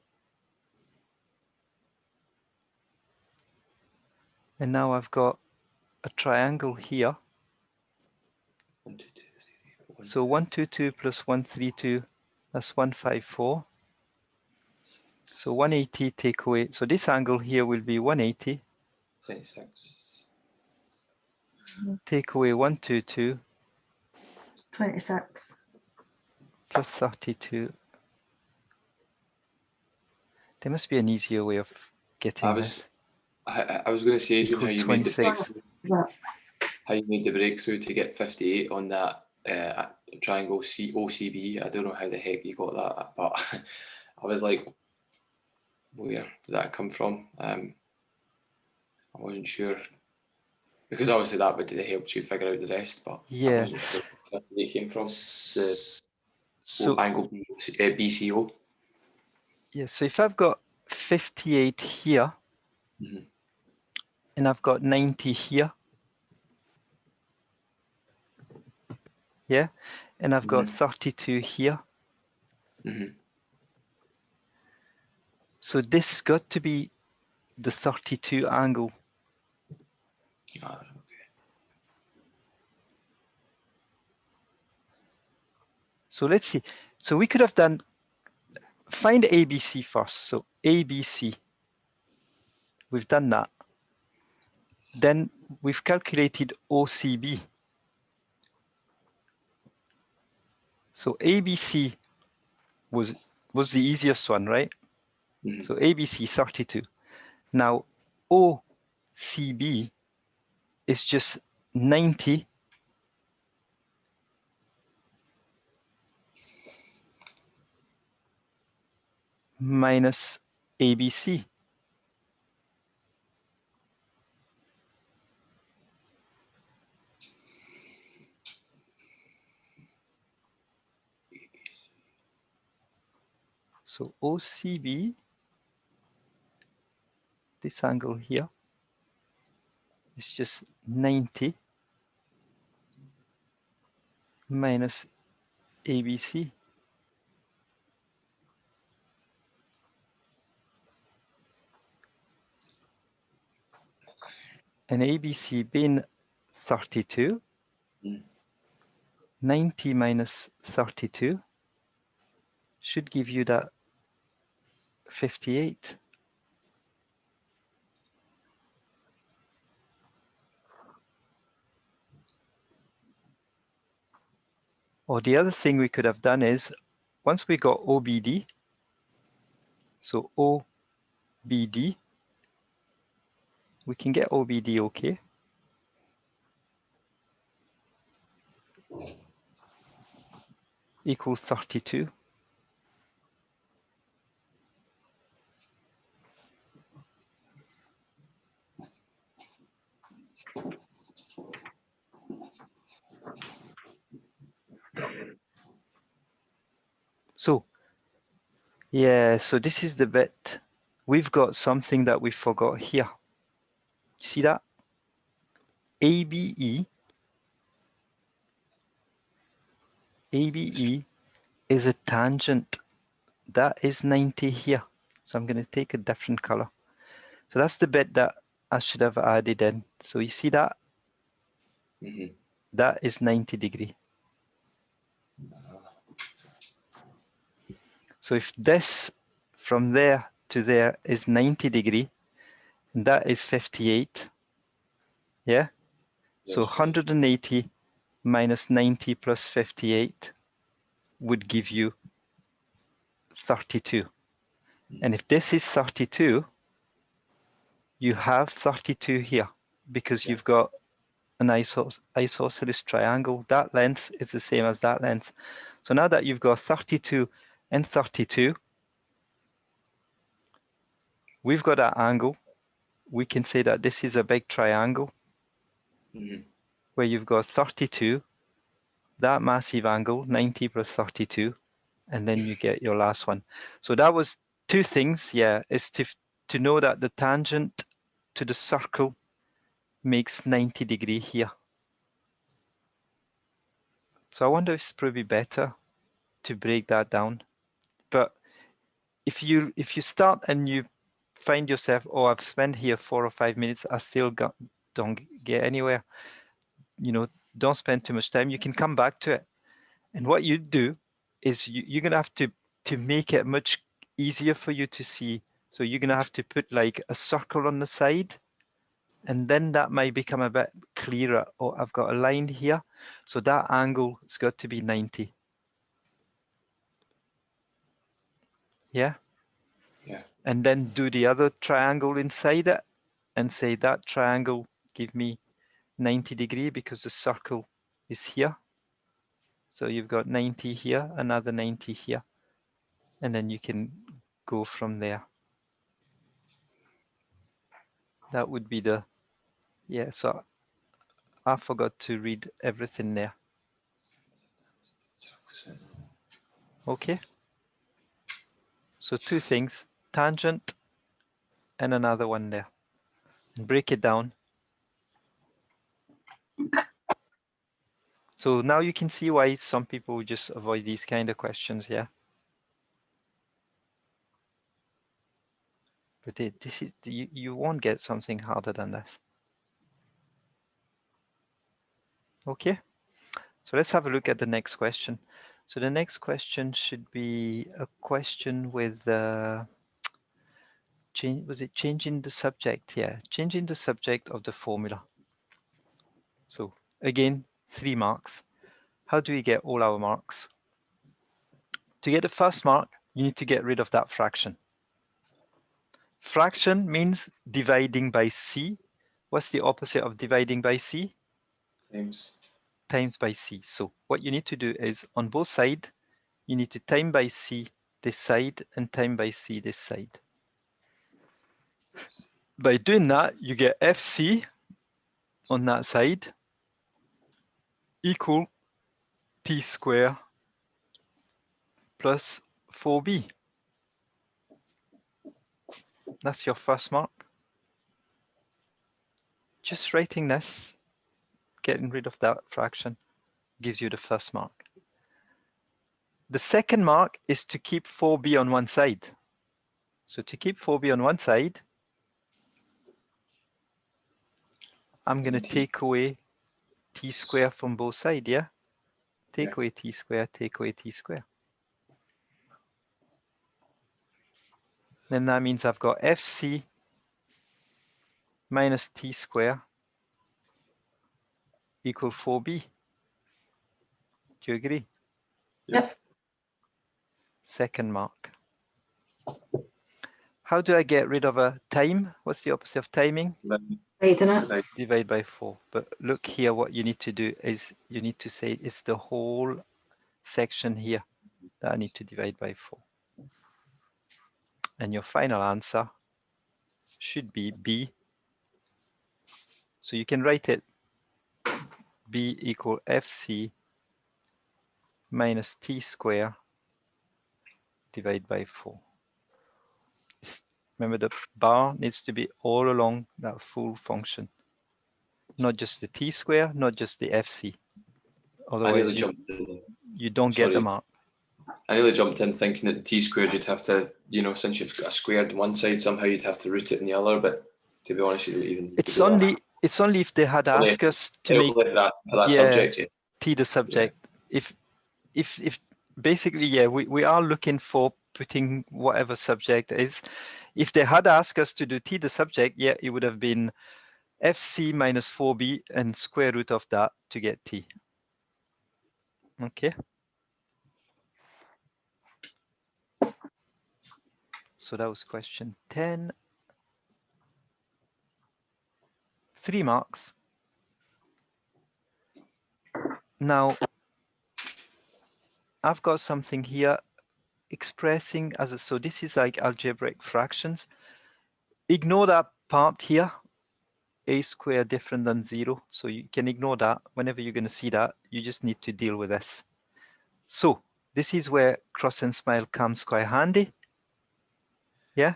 And now I've got a triangle here. 122. So 122 plus 132, that's 154. So 180 take away. So this angle here will be 180. 26. Take away 122 26. plus 32. There must be an easier way of getting this. I was going to say, Adrian, how you made the 26. how you made the breakthrough to get 58 on that triangle OCB. I don't know how the heck you got that, but I was like, where did that come from? I wasn't sure, because obviously that would have helped you figure out the rest, but Yeah. I wasn't sure where they came from. The So angle BCO. yeah, so if I've got 58 here, Mhm. and I've got 90 here, yeah, and I've got 32 here. Mhm. So this got to be the 32 angle. Okay. So let's see. So we could have done, find ABC first. So ABC, we've done that. Then we've calculated OCB. So ABC was the easiest one, right? Mhm. So ABC 32. Now OCB is just 90 minus ABC. So OCB, this angle here, is just 90 minus ABC. And ABC being 32, 90 minus 32 should give you that 58. Or the other thing we could have done is, once we got OBD, so OBD, we can get OBD okay. Equals 32. Yeah, so this is the bit. We've got something that we forgot here. You see that? ABE is a tangent. That is 90 here. So I'm going to take a different color. So that's the bit that I should have added in. So you see that? Mhm. That is 90 degree. So if this from there to there is 90 degree, and that is 58, yeah? So Yes, please. 180 minus 90 plus 58 would give you 32. And if this is 32, you have 32 here because Yeah. you've got an isosceles triangle. That length is the same as that length. So now that you've got 32 and 32, we've got that angle. We can say that this is a big triangle Mhm. where you've got 32, that massive angle, 90 plus 32, and then you get your last one. So that was two things, yeah, is to know that the tangent to the circle makes 90 degree here. So I wonder if it's probably better to break that down. But if you start and you find yourself, oh, I've spent here 4 or 5 minutes, I still don't get anywhere, you know, don't spend too much time. You can come back to it. And what you do is you're going to have to make it much easier for you to see. So you're going to have to put like a circle on the side, and then that might become a bit clearer. Oh, I've got a line here. So that angle has got to be 90. Yeah. Yeah. And then do the other triangle inside it and say that triangle give me 90 degree because the circle is here. So you've got 90 here, another 90 here, and then you can go from there. That would be the, yeah, so I forgot to read everything there. Okay. So two things, tangent and another one there. Break it down. So now you can see why some people just avoid these kind of questions, yeah? But this is, you won't get something harder than this. Okay, so let's have a look at the next question. So the next question should be a question with was it changing the subject? Yeah, changing the subject of the formula. So again, 3 marks. How do we get all our marks? To get the first mark, you need to get rid of that fraction. Fraction means dividing by C. What's the opposite of dividing by C? Times by C. So what you need to do is on both sides, you need to time by C this side and time by C this side. By doing that, you get FC on that side equal T square plus 4B. That's your first mark. Just writing this, getting rid of that fraction, gives you the first mark. The second mark is to keep 4B on one side. So to keep 4B on one side, I'm going to take away T square from both sides, yeah? Take away T square, take away T square. Then that means I've got FC minus T square equal 4B. Do you agree? Yep. Second mark. How do I get rid of a time? What's the opposite of timing? Dividing it. Divide by 4. But look here, what you need to do is you need to say it's the whole section here that I need to divide by 4. And your final answer should be B. So you can write it B equal FC minus T square divided by 4. Remember, the bar needs to be all along that full function, not just the t square, not just the FC. I Otherwise, nearly jumped in. you don't get the Sorry. mark. I nearly jumped in thinking that t squared you'd have to, since you've got a squared on one side, somehow you'd have to root it in the other. But to be honest, you don't even. It's only if they had asked us to make for that subject. Yeah. t the subject. Yeah. If basically, yeah, we are looking for putting whatever subject is. If they had asked us to do t the subject, yeah, it would have been fc minus 4b and square root of that to get t. Okay. So that was question 10. 3 marks. Now, I've got something here expressing as a, so this is like algebraic fractions. Ignore that part here, a squared different than 0. So you can ignore that. Whenever you're going to see that, you just need to deal with this. So this is where cross and smile comes quite handy. Yeah.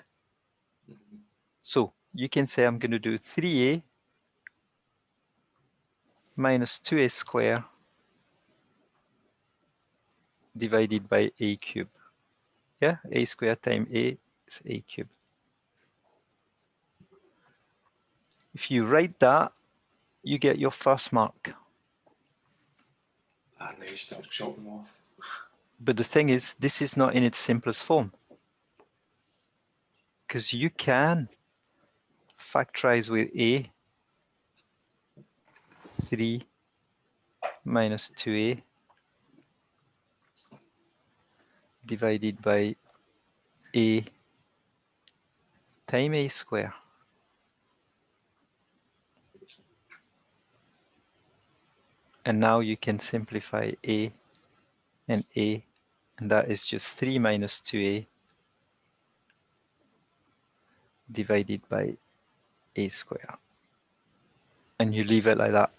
So you can say I'm going to do 3a minus 2a squared divided by a cubed. Yeah, a squared times a is a cubed. If you write that, you get your first mark. Ah, now you start chopping off. But the thing is, this is not in its simplest form. Because you can factorize with a 3 minus 2a divided by a times a squared. And now you can simplify a, and that is just 3 minus 2a divided by a squared. And you leave it like that.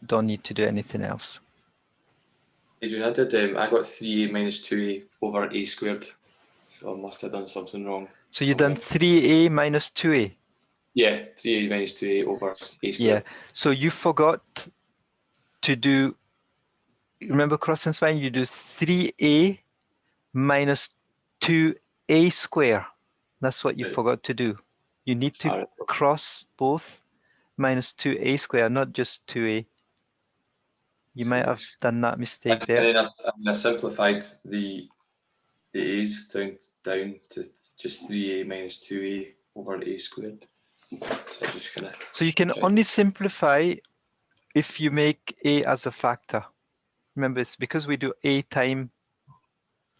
Don't need to do anything else. Adrian, I got 3a minus 2a over a squared. So I must have done something wrong. So you've done 3a minus 2a? Yeah, 3a minus 2a over a squared. Yeah, so you forgot to do, remember cross and smile, you do 3a minus 2a squared. That's what you forgot to do. You need to cross both minus 2a squared, not just 2a. You might have done that mistake there. And then I simplified the a's down to just 3a minus 2a over a squared. So you can only simplify if you make a as a factor. Remember, it's because we do a times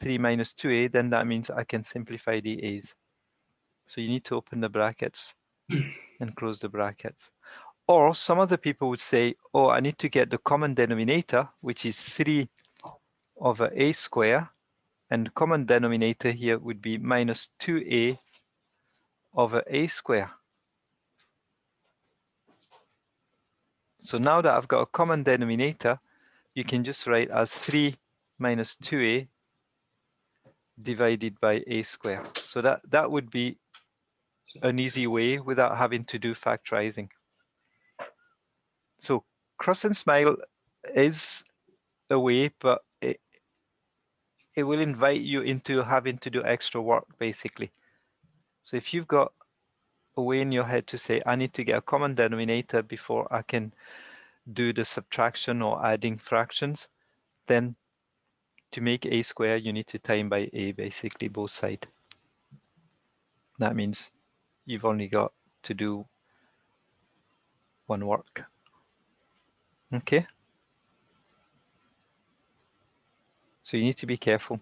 3 minus 2a, then that means I can simplify the a's. So you need to open the brackets and close the brackets. Or some other people would say, oh, I need to get the common denominator, which is 3 over a squared. And the common denominator here would be minus 2a over a squared. So now that I've got a common denominator, you can just write as 3 minus 2a divided by a squared. So that would be an easy way without having to do factorizing. So cross and smile is a way, but it will invite you into having to do extra work, basically. So if you've got a way in your head to say, I need to get a common denominator before I can do the subtraction or adding fractions, then to make a squared, you need to time by a, basically both sides. That means you've only got to do one work. Okay? So you need to be careful.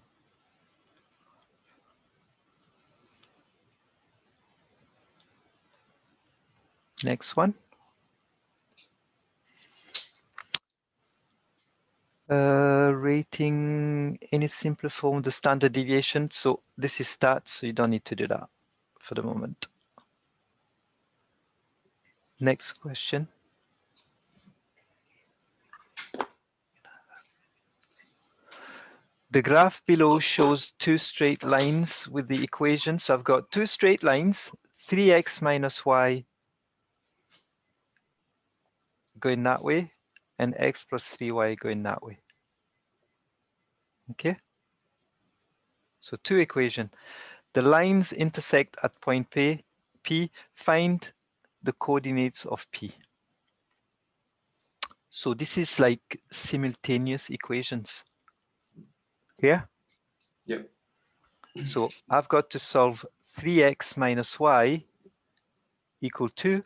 Next one. Rating any simpler form, the standard deviation. So this is stats, so you don't need to do that for the moment. Next question. The graph below shows two straight lines with the equation. So I've got two straight lines, 3x minus y going that way, and x plus 3y going that way. Okay? So two equations. The lines intersect at point P. Find the coordinates of P. So this is like simultaneous equations. Yeah? Yep. So I've got to solve 3x minus y equal 2.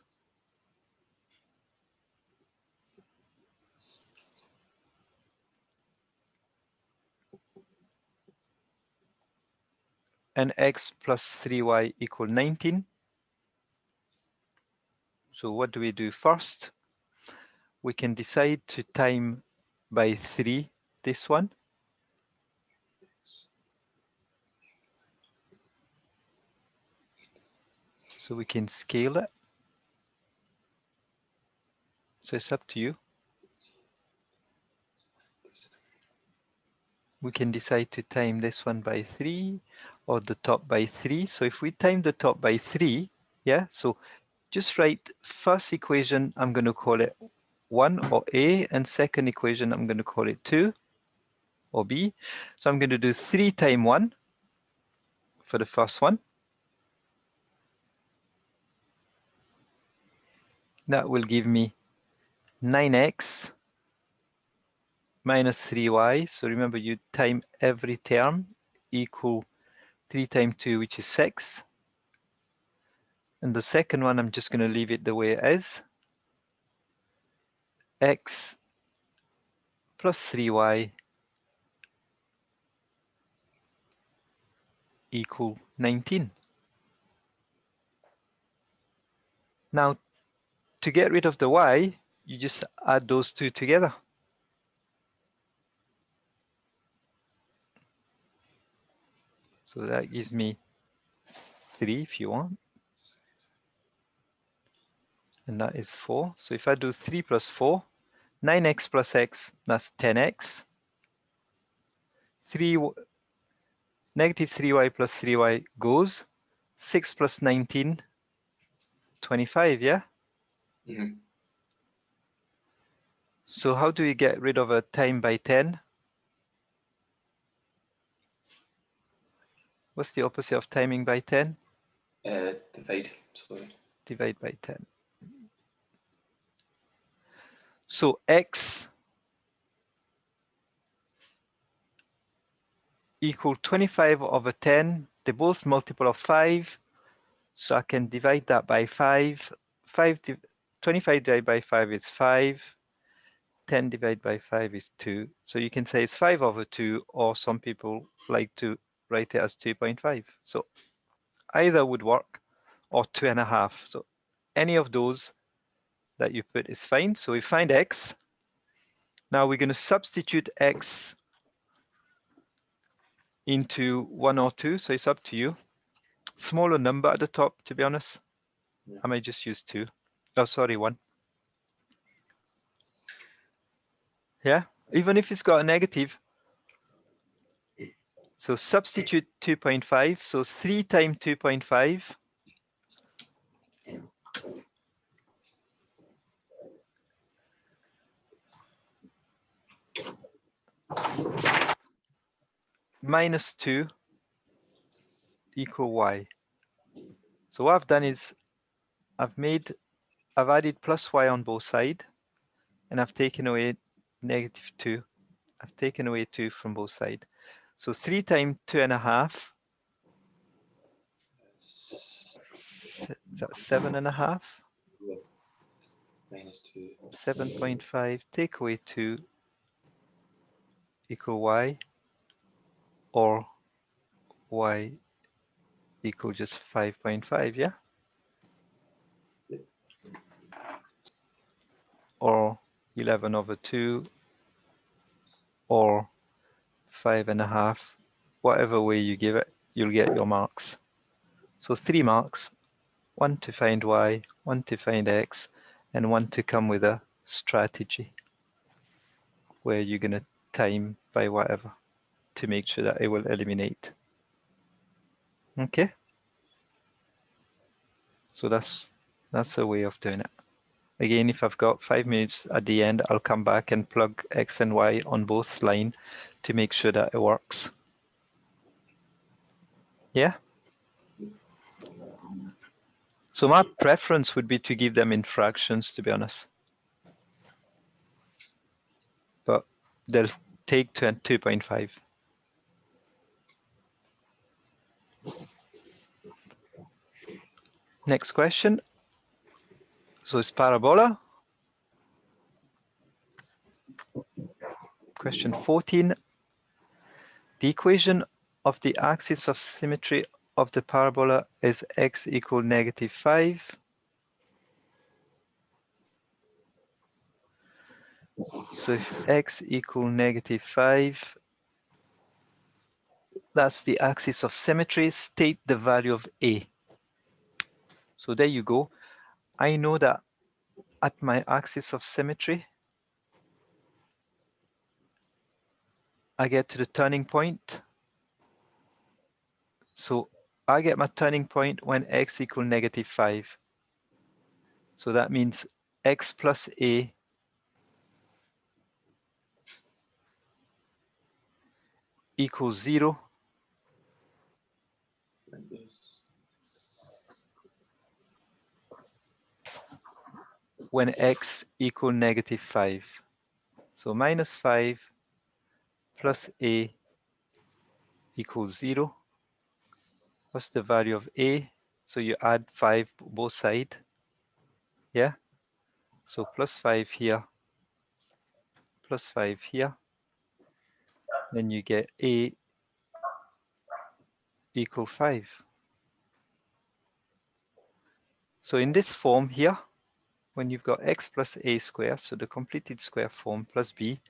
And x plus 3y equal 19. So what do we do first? We can decide to time by 3 this one. So we can scale it. So it's up to you. We can decide to time this one by 3 or the top by 3. So if we time the top by 3, yeah, so just write first equation, I'm going to call it 1 or A, and second equation, I'm going to call it 2 or B. So I'm going to do 3 times 1 for the first one. That will give me 9x minus 3y. So remember, you time every term equal 3 times 2, which is 6. And the second one, I'm just going to leave it the way it is. X plus 3y equal 19. Now, to get rid of the y, you just add those two together. So that gives me 3 if you want. And that is 4. So if I do 3 plus 4, 9x plus x, that's 10x. Negative 3y plus 3y goes. 6 plus 19, 25, yeah? Mm-hmm. So how do we get rid of a time by 10? What's the opposite of timing by 10? Divide. Sorry. Divide by 10. So x equal 25 over 10. They're both multiple of 5. So I can divide that by 5. 25 divided by 5 is 5. 10 divided by 5 is 2. So you can say it's 5 over 2, or some people like to write it as 2.5. So either would work, or 2.5. So any of those that you put is fine. So we find x. Now we're going to substitute x into 1 or 2. So it's up to you. Smaller number at the top, to be honest. Yeah. I might just use 2. Oh, sorry, 1. Yeah, even if it's got a negative. So substitute 2.5. So 3 times 2.5. Minus 2 equal y. So what I've done is I've added plus y on both sides, and I've taken away negative 2. I've taken away 2 from both sides. So 3 times 2.5. That's 7.5. Yeah. Minus 2. 7.5, take away 2 equal y, or y equal just 5.5, yeah? Yep. Or 11 over 2, or 5.5. Whatever way you give it, you'll get your marks. So 3 marks, 1 to find y, 1 to find x, and 1 to come with a strategy where you're going to time by whatever. to make sure that it will eliminate. Okay. So that's a way of doing it. Again, if I've got 5 minutes at the end, I'll come back and plug X and Y on both lines to make sure that it works. Yeah. So my preference would be to give them in fractions, to be honest. But they'll take 2.5. Next question. So it's parabola. Question 14. The equation of the axis of symmetry of the parabola is x equal -5. So if x equal -5, that's the axis of symmetry. State the value of A. So there you go. I know that at my axis of symmetry, I get to the turning point. So I get my turning point when x equal -5. So that means x plus A equals 0 when x equal -5. So -5 plus A equals 0. What's the value of A? So you add 5 both sides. Yeah. So +5 here, +5 here. Then you get A equal 5. So in this form here, when you've got x plus A squared, so the completed square form plus B,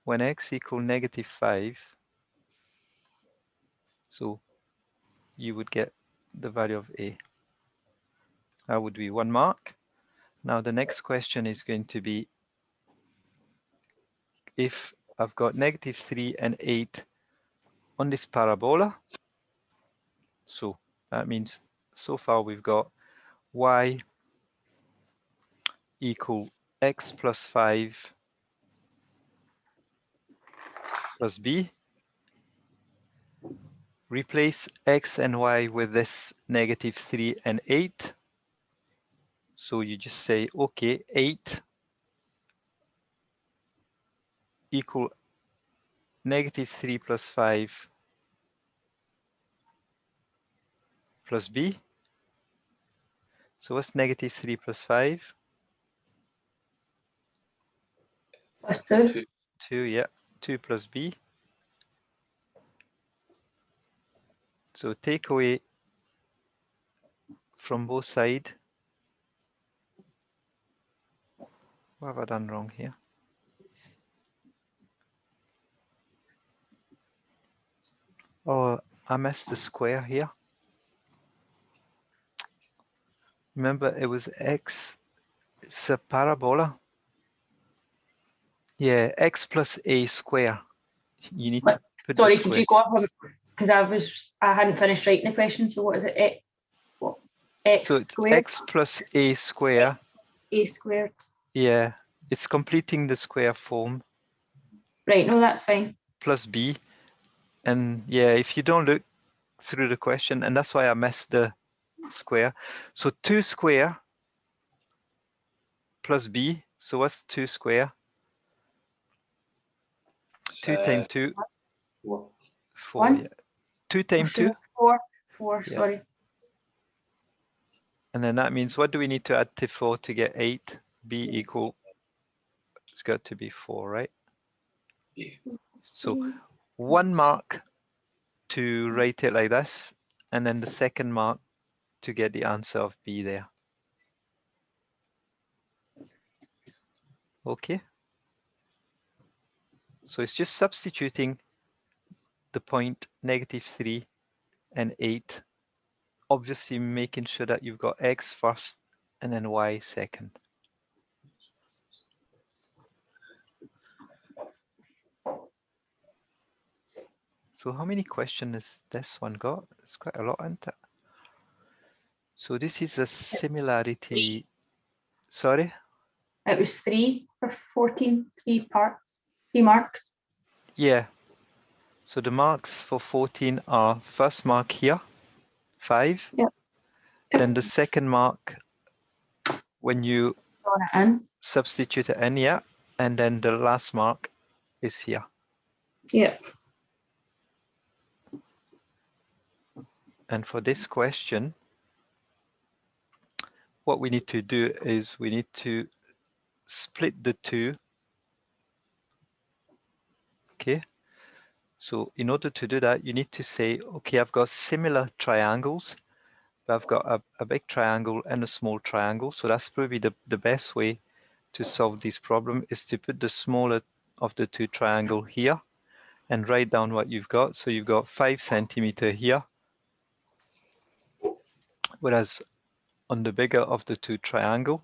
when x equal -5, so you would get the value of A. That would be 1 mark. Now the next question is going to be if I've got -3 and 8 on this parabola. So that means so far we've got y equal x plus 5 plus b. Replace x and y with this -3 and 8. So you just say, okay, 8 equal -3 plus 5 plus b. So what's -3 plus 5? Plus 2. 2, yeah, 2 plus b. So take away from both sides. What have I done wrong here? Oh, I messed the square here. Remember, it was x, it's a parabola. Yeah, x plus a square. You need to put Sorry, the could square. you go up? Because I hadn't finished writing the question. So what is it? X So it's squared? x plus a square. A squared. Yeah, it's completing the square form. Right, no, that's fine. Plus b. And yeah, if you don't look through the question, and that's why I messed the square. So 2 square plus b. So what's 2 square? 2 times 2. 4. 1. Yeah. 2 times 2. 4. 4, Yeah. sorry. And then that means what do we need to add to 4 to get 8? B equal, it's got to be 4, right? So 1 mark to write it like this, and then the second mark to get the answer of B there. Okay. So it's just substituting the point -3 and 8. Obviously making sure that you've got X first and then Y second. So how many questions has this one got? It's quite a lot, isn't it? So this is a similarity. Sorry? It was 3 for 14, 3 parts, 3 marks. Yeah. So the marks for 14 are first mark here, 5. Yep. Then the second mark when you Drawn it in. substitute it in, yeah. And then the last mark is here. Yep. And for this question, what we need to do is we need to split the two. Okay. So in order to do that, you need to say, okay, I've got similar triangles. But I've got a big triangle and a small triangle. So that's probably the best way to solve this problem is to put the smaller of the two triangle here and write down what you've got. So you've got 5 centimeter here, whereas on the bigger of the two triangle,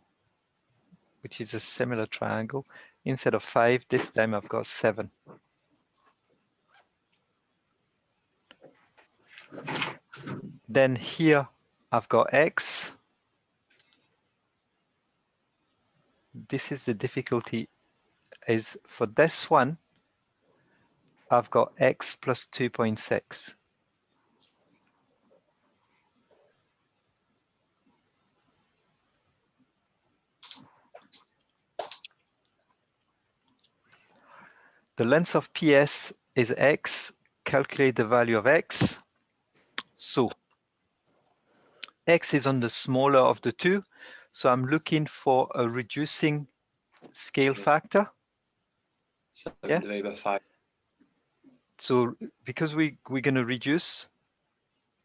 which is a similar triangle, instead of 5, this time I've got 7. Then here I've got x. This is the difficulty, is for this one, I've got x plus 2.6. The length of PS is x. Calculate the value of x. So x is on the smaller of the two. So I'm looking for a reducing scale factor. 7 Yeah. divided by 5. So because we're going to reduce,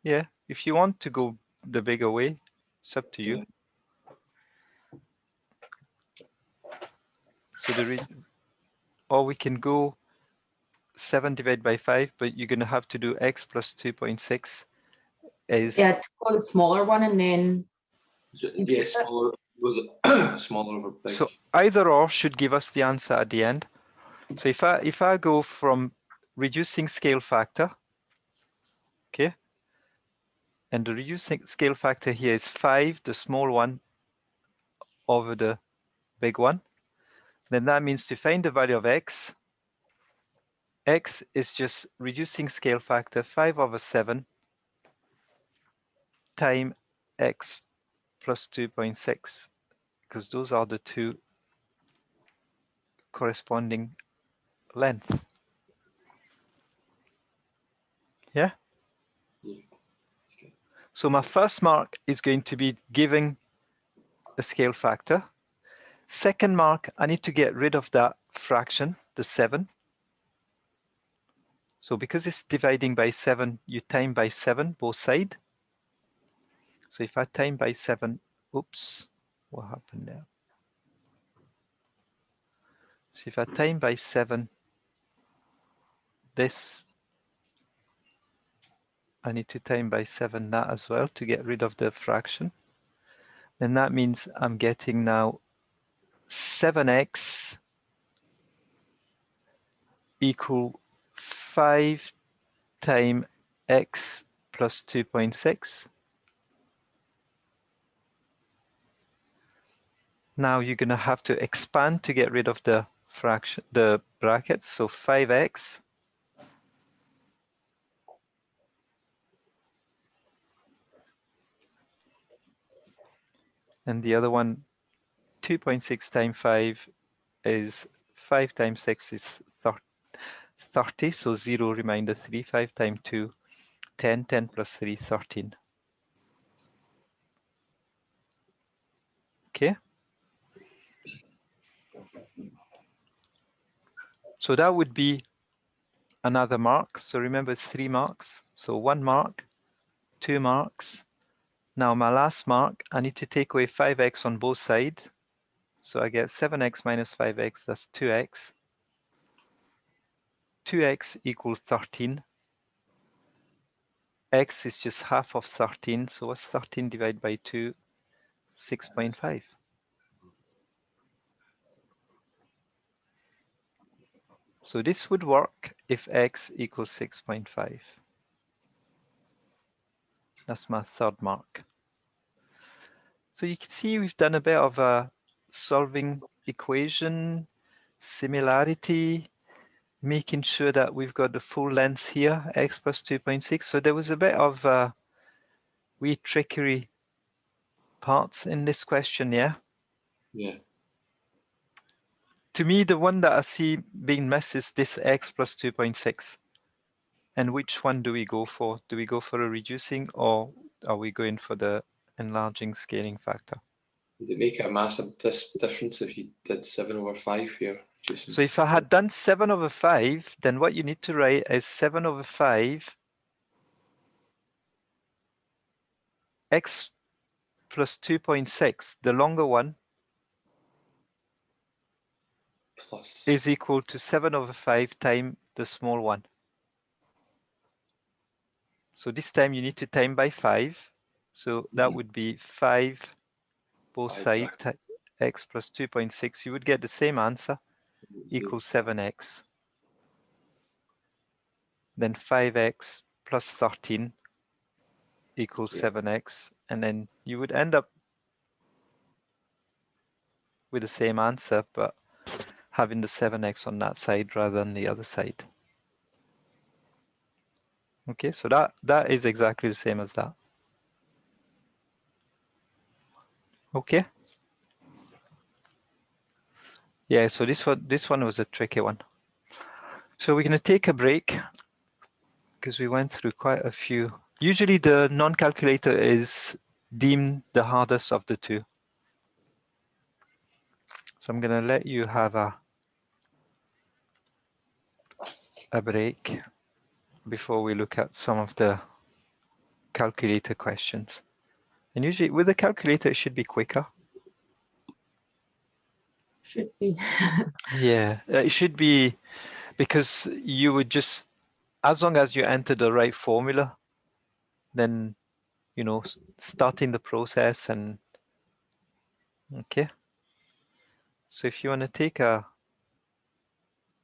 yeah, if you want to go the bigger way, it's up to you. Yeah. So or we can go 7 divided by 5, but you're going to have to do x plus 2.6 is. Yeah, to go the smaller one and then. So yeah, smaller was it smaller over big. So either or should give us the answer at the end. So if I go from reducing scale factor, okay, and the reducing scale factor here is 5, the small one over the big one, then that means to find the value of x, x is just reducing scale factor 5 over 7 times x plus 2.6, because those are the two corresponding length. Yeah? Yeah. Okay. So my first mark is going to be giving a scale factor. Second mark, I need to get rid of that fraction, the 7. So because it's dividing by 7, you time by 7 both sides. So if I time by 7, oops, what happened there? So if I time by 7, this, I need to time by 7 that as well to get rid of the fraction. Then that means I'm getting now 7x equal 5 times x plus 2.6. Now you're going to have to expand to get rid of the fraction, the brackets. So 5x and the other one, 2.6 times 5 is 5 times 6 is 30. So 0 remainder 3. 5 times 2, 10. 10 plus 3, 13. Okay. So that would be another mark. So remember it's 3 marks. So 1 mark, 2 marks. Now my last mark, I need to take away 5x on both sides. So I get 7x minus 5x, that's 2x. 2x equals 13. X is just half of 13. So what's 13 divided by 2? 6.5. So this would work if x equals 6.5. That's my third mark. So you can see we've done a bit of a solving equation, similarity, making sure that we've got the full length here, x plus 2.6. So there was a bit of wee trickery parts in this question, yeah? Yeah. To me, the one that I see being missed is this x plus 2.6. And which one do we go for? Do we go for a reducing or are we going for the enlarging scaling factor? Would it make a massive difference if you did 7/5 here? So if I had done 7/5, then what you need to write is 7/5 x plus 2.6, the longer one, plus is equal to 7/5 times the small one. So this time you need to time by 5. So that would be 5 both sides, x plus 2.6. You would get the same answer, equals 7x. Then 5x plus 13 equals 7x. And then you would end up with the same answer, but having the 7x on that side rather than the other side. Okay, so that is exactly the same as that. Okay. Yeah, so this one was a tricky one. So we're going to take a break because we went through quite a few. Usually the non-calculator is deemed the hardest of the two. So I'm going to let you have a break before we look at some of the calculator questions. And usually with the calculator, it should be quicker. Should be. Yeah, it should be, because you would just, as long as you enter the right formula, then, you know, starting the process and, okay. So if you want to take a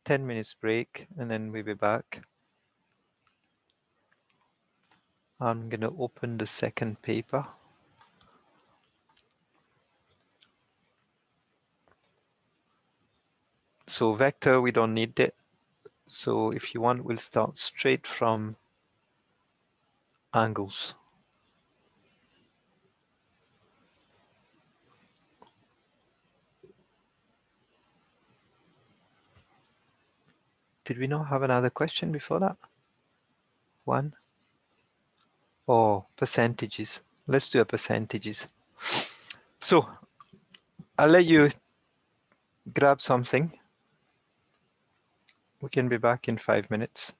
10 minutes break and then we'll be back. I'm going to open the second paper. So vector, we don't need it. So if you want, we'll start straight from angles. Did we not have another question before that? One? Oh, percentages. Let's do a percentages. So I'll let you grab something. We can be back in 5 minutes.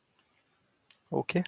Okay.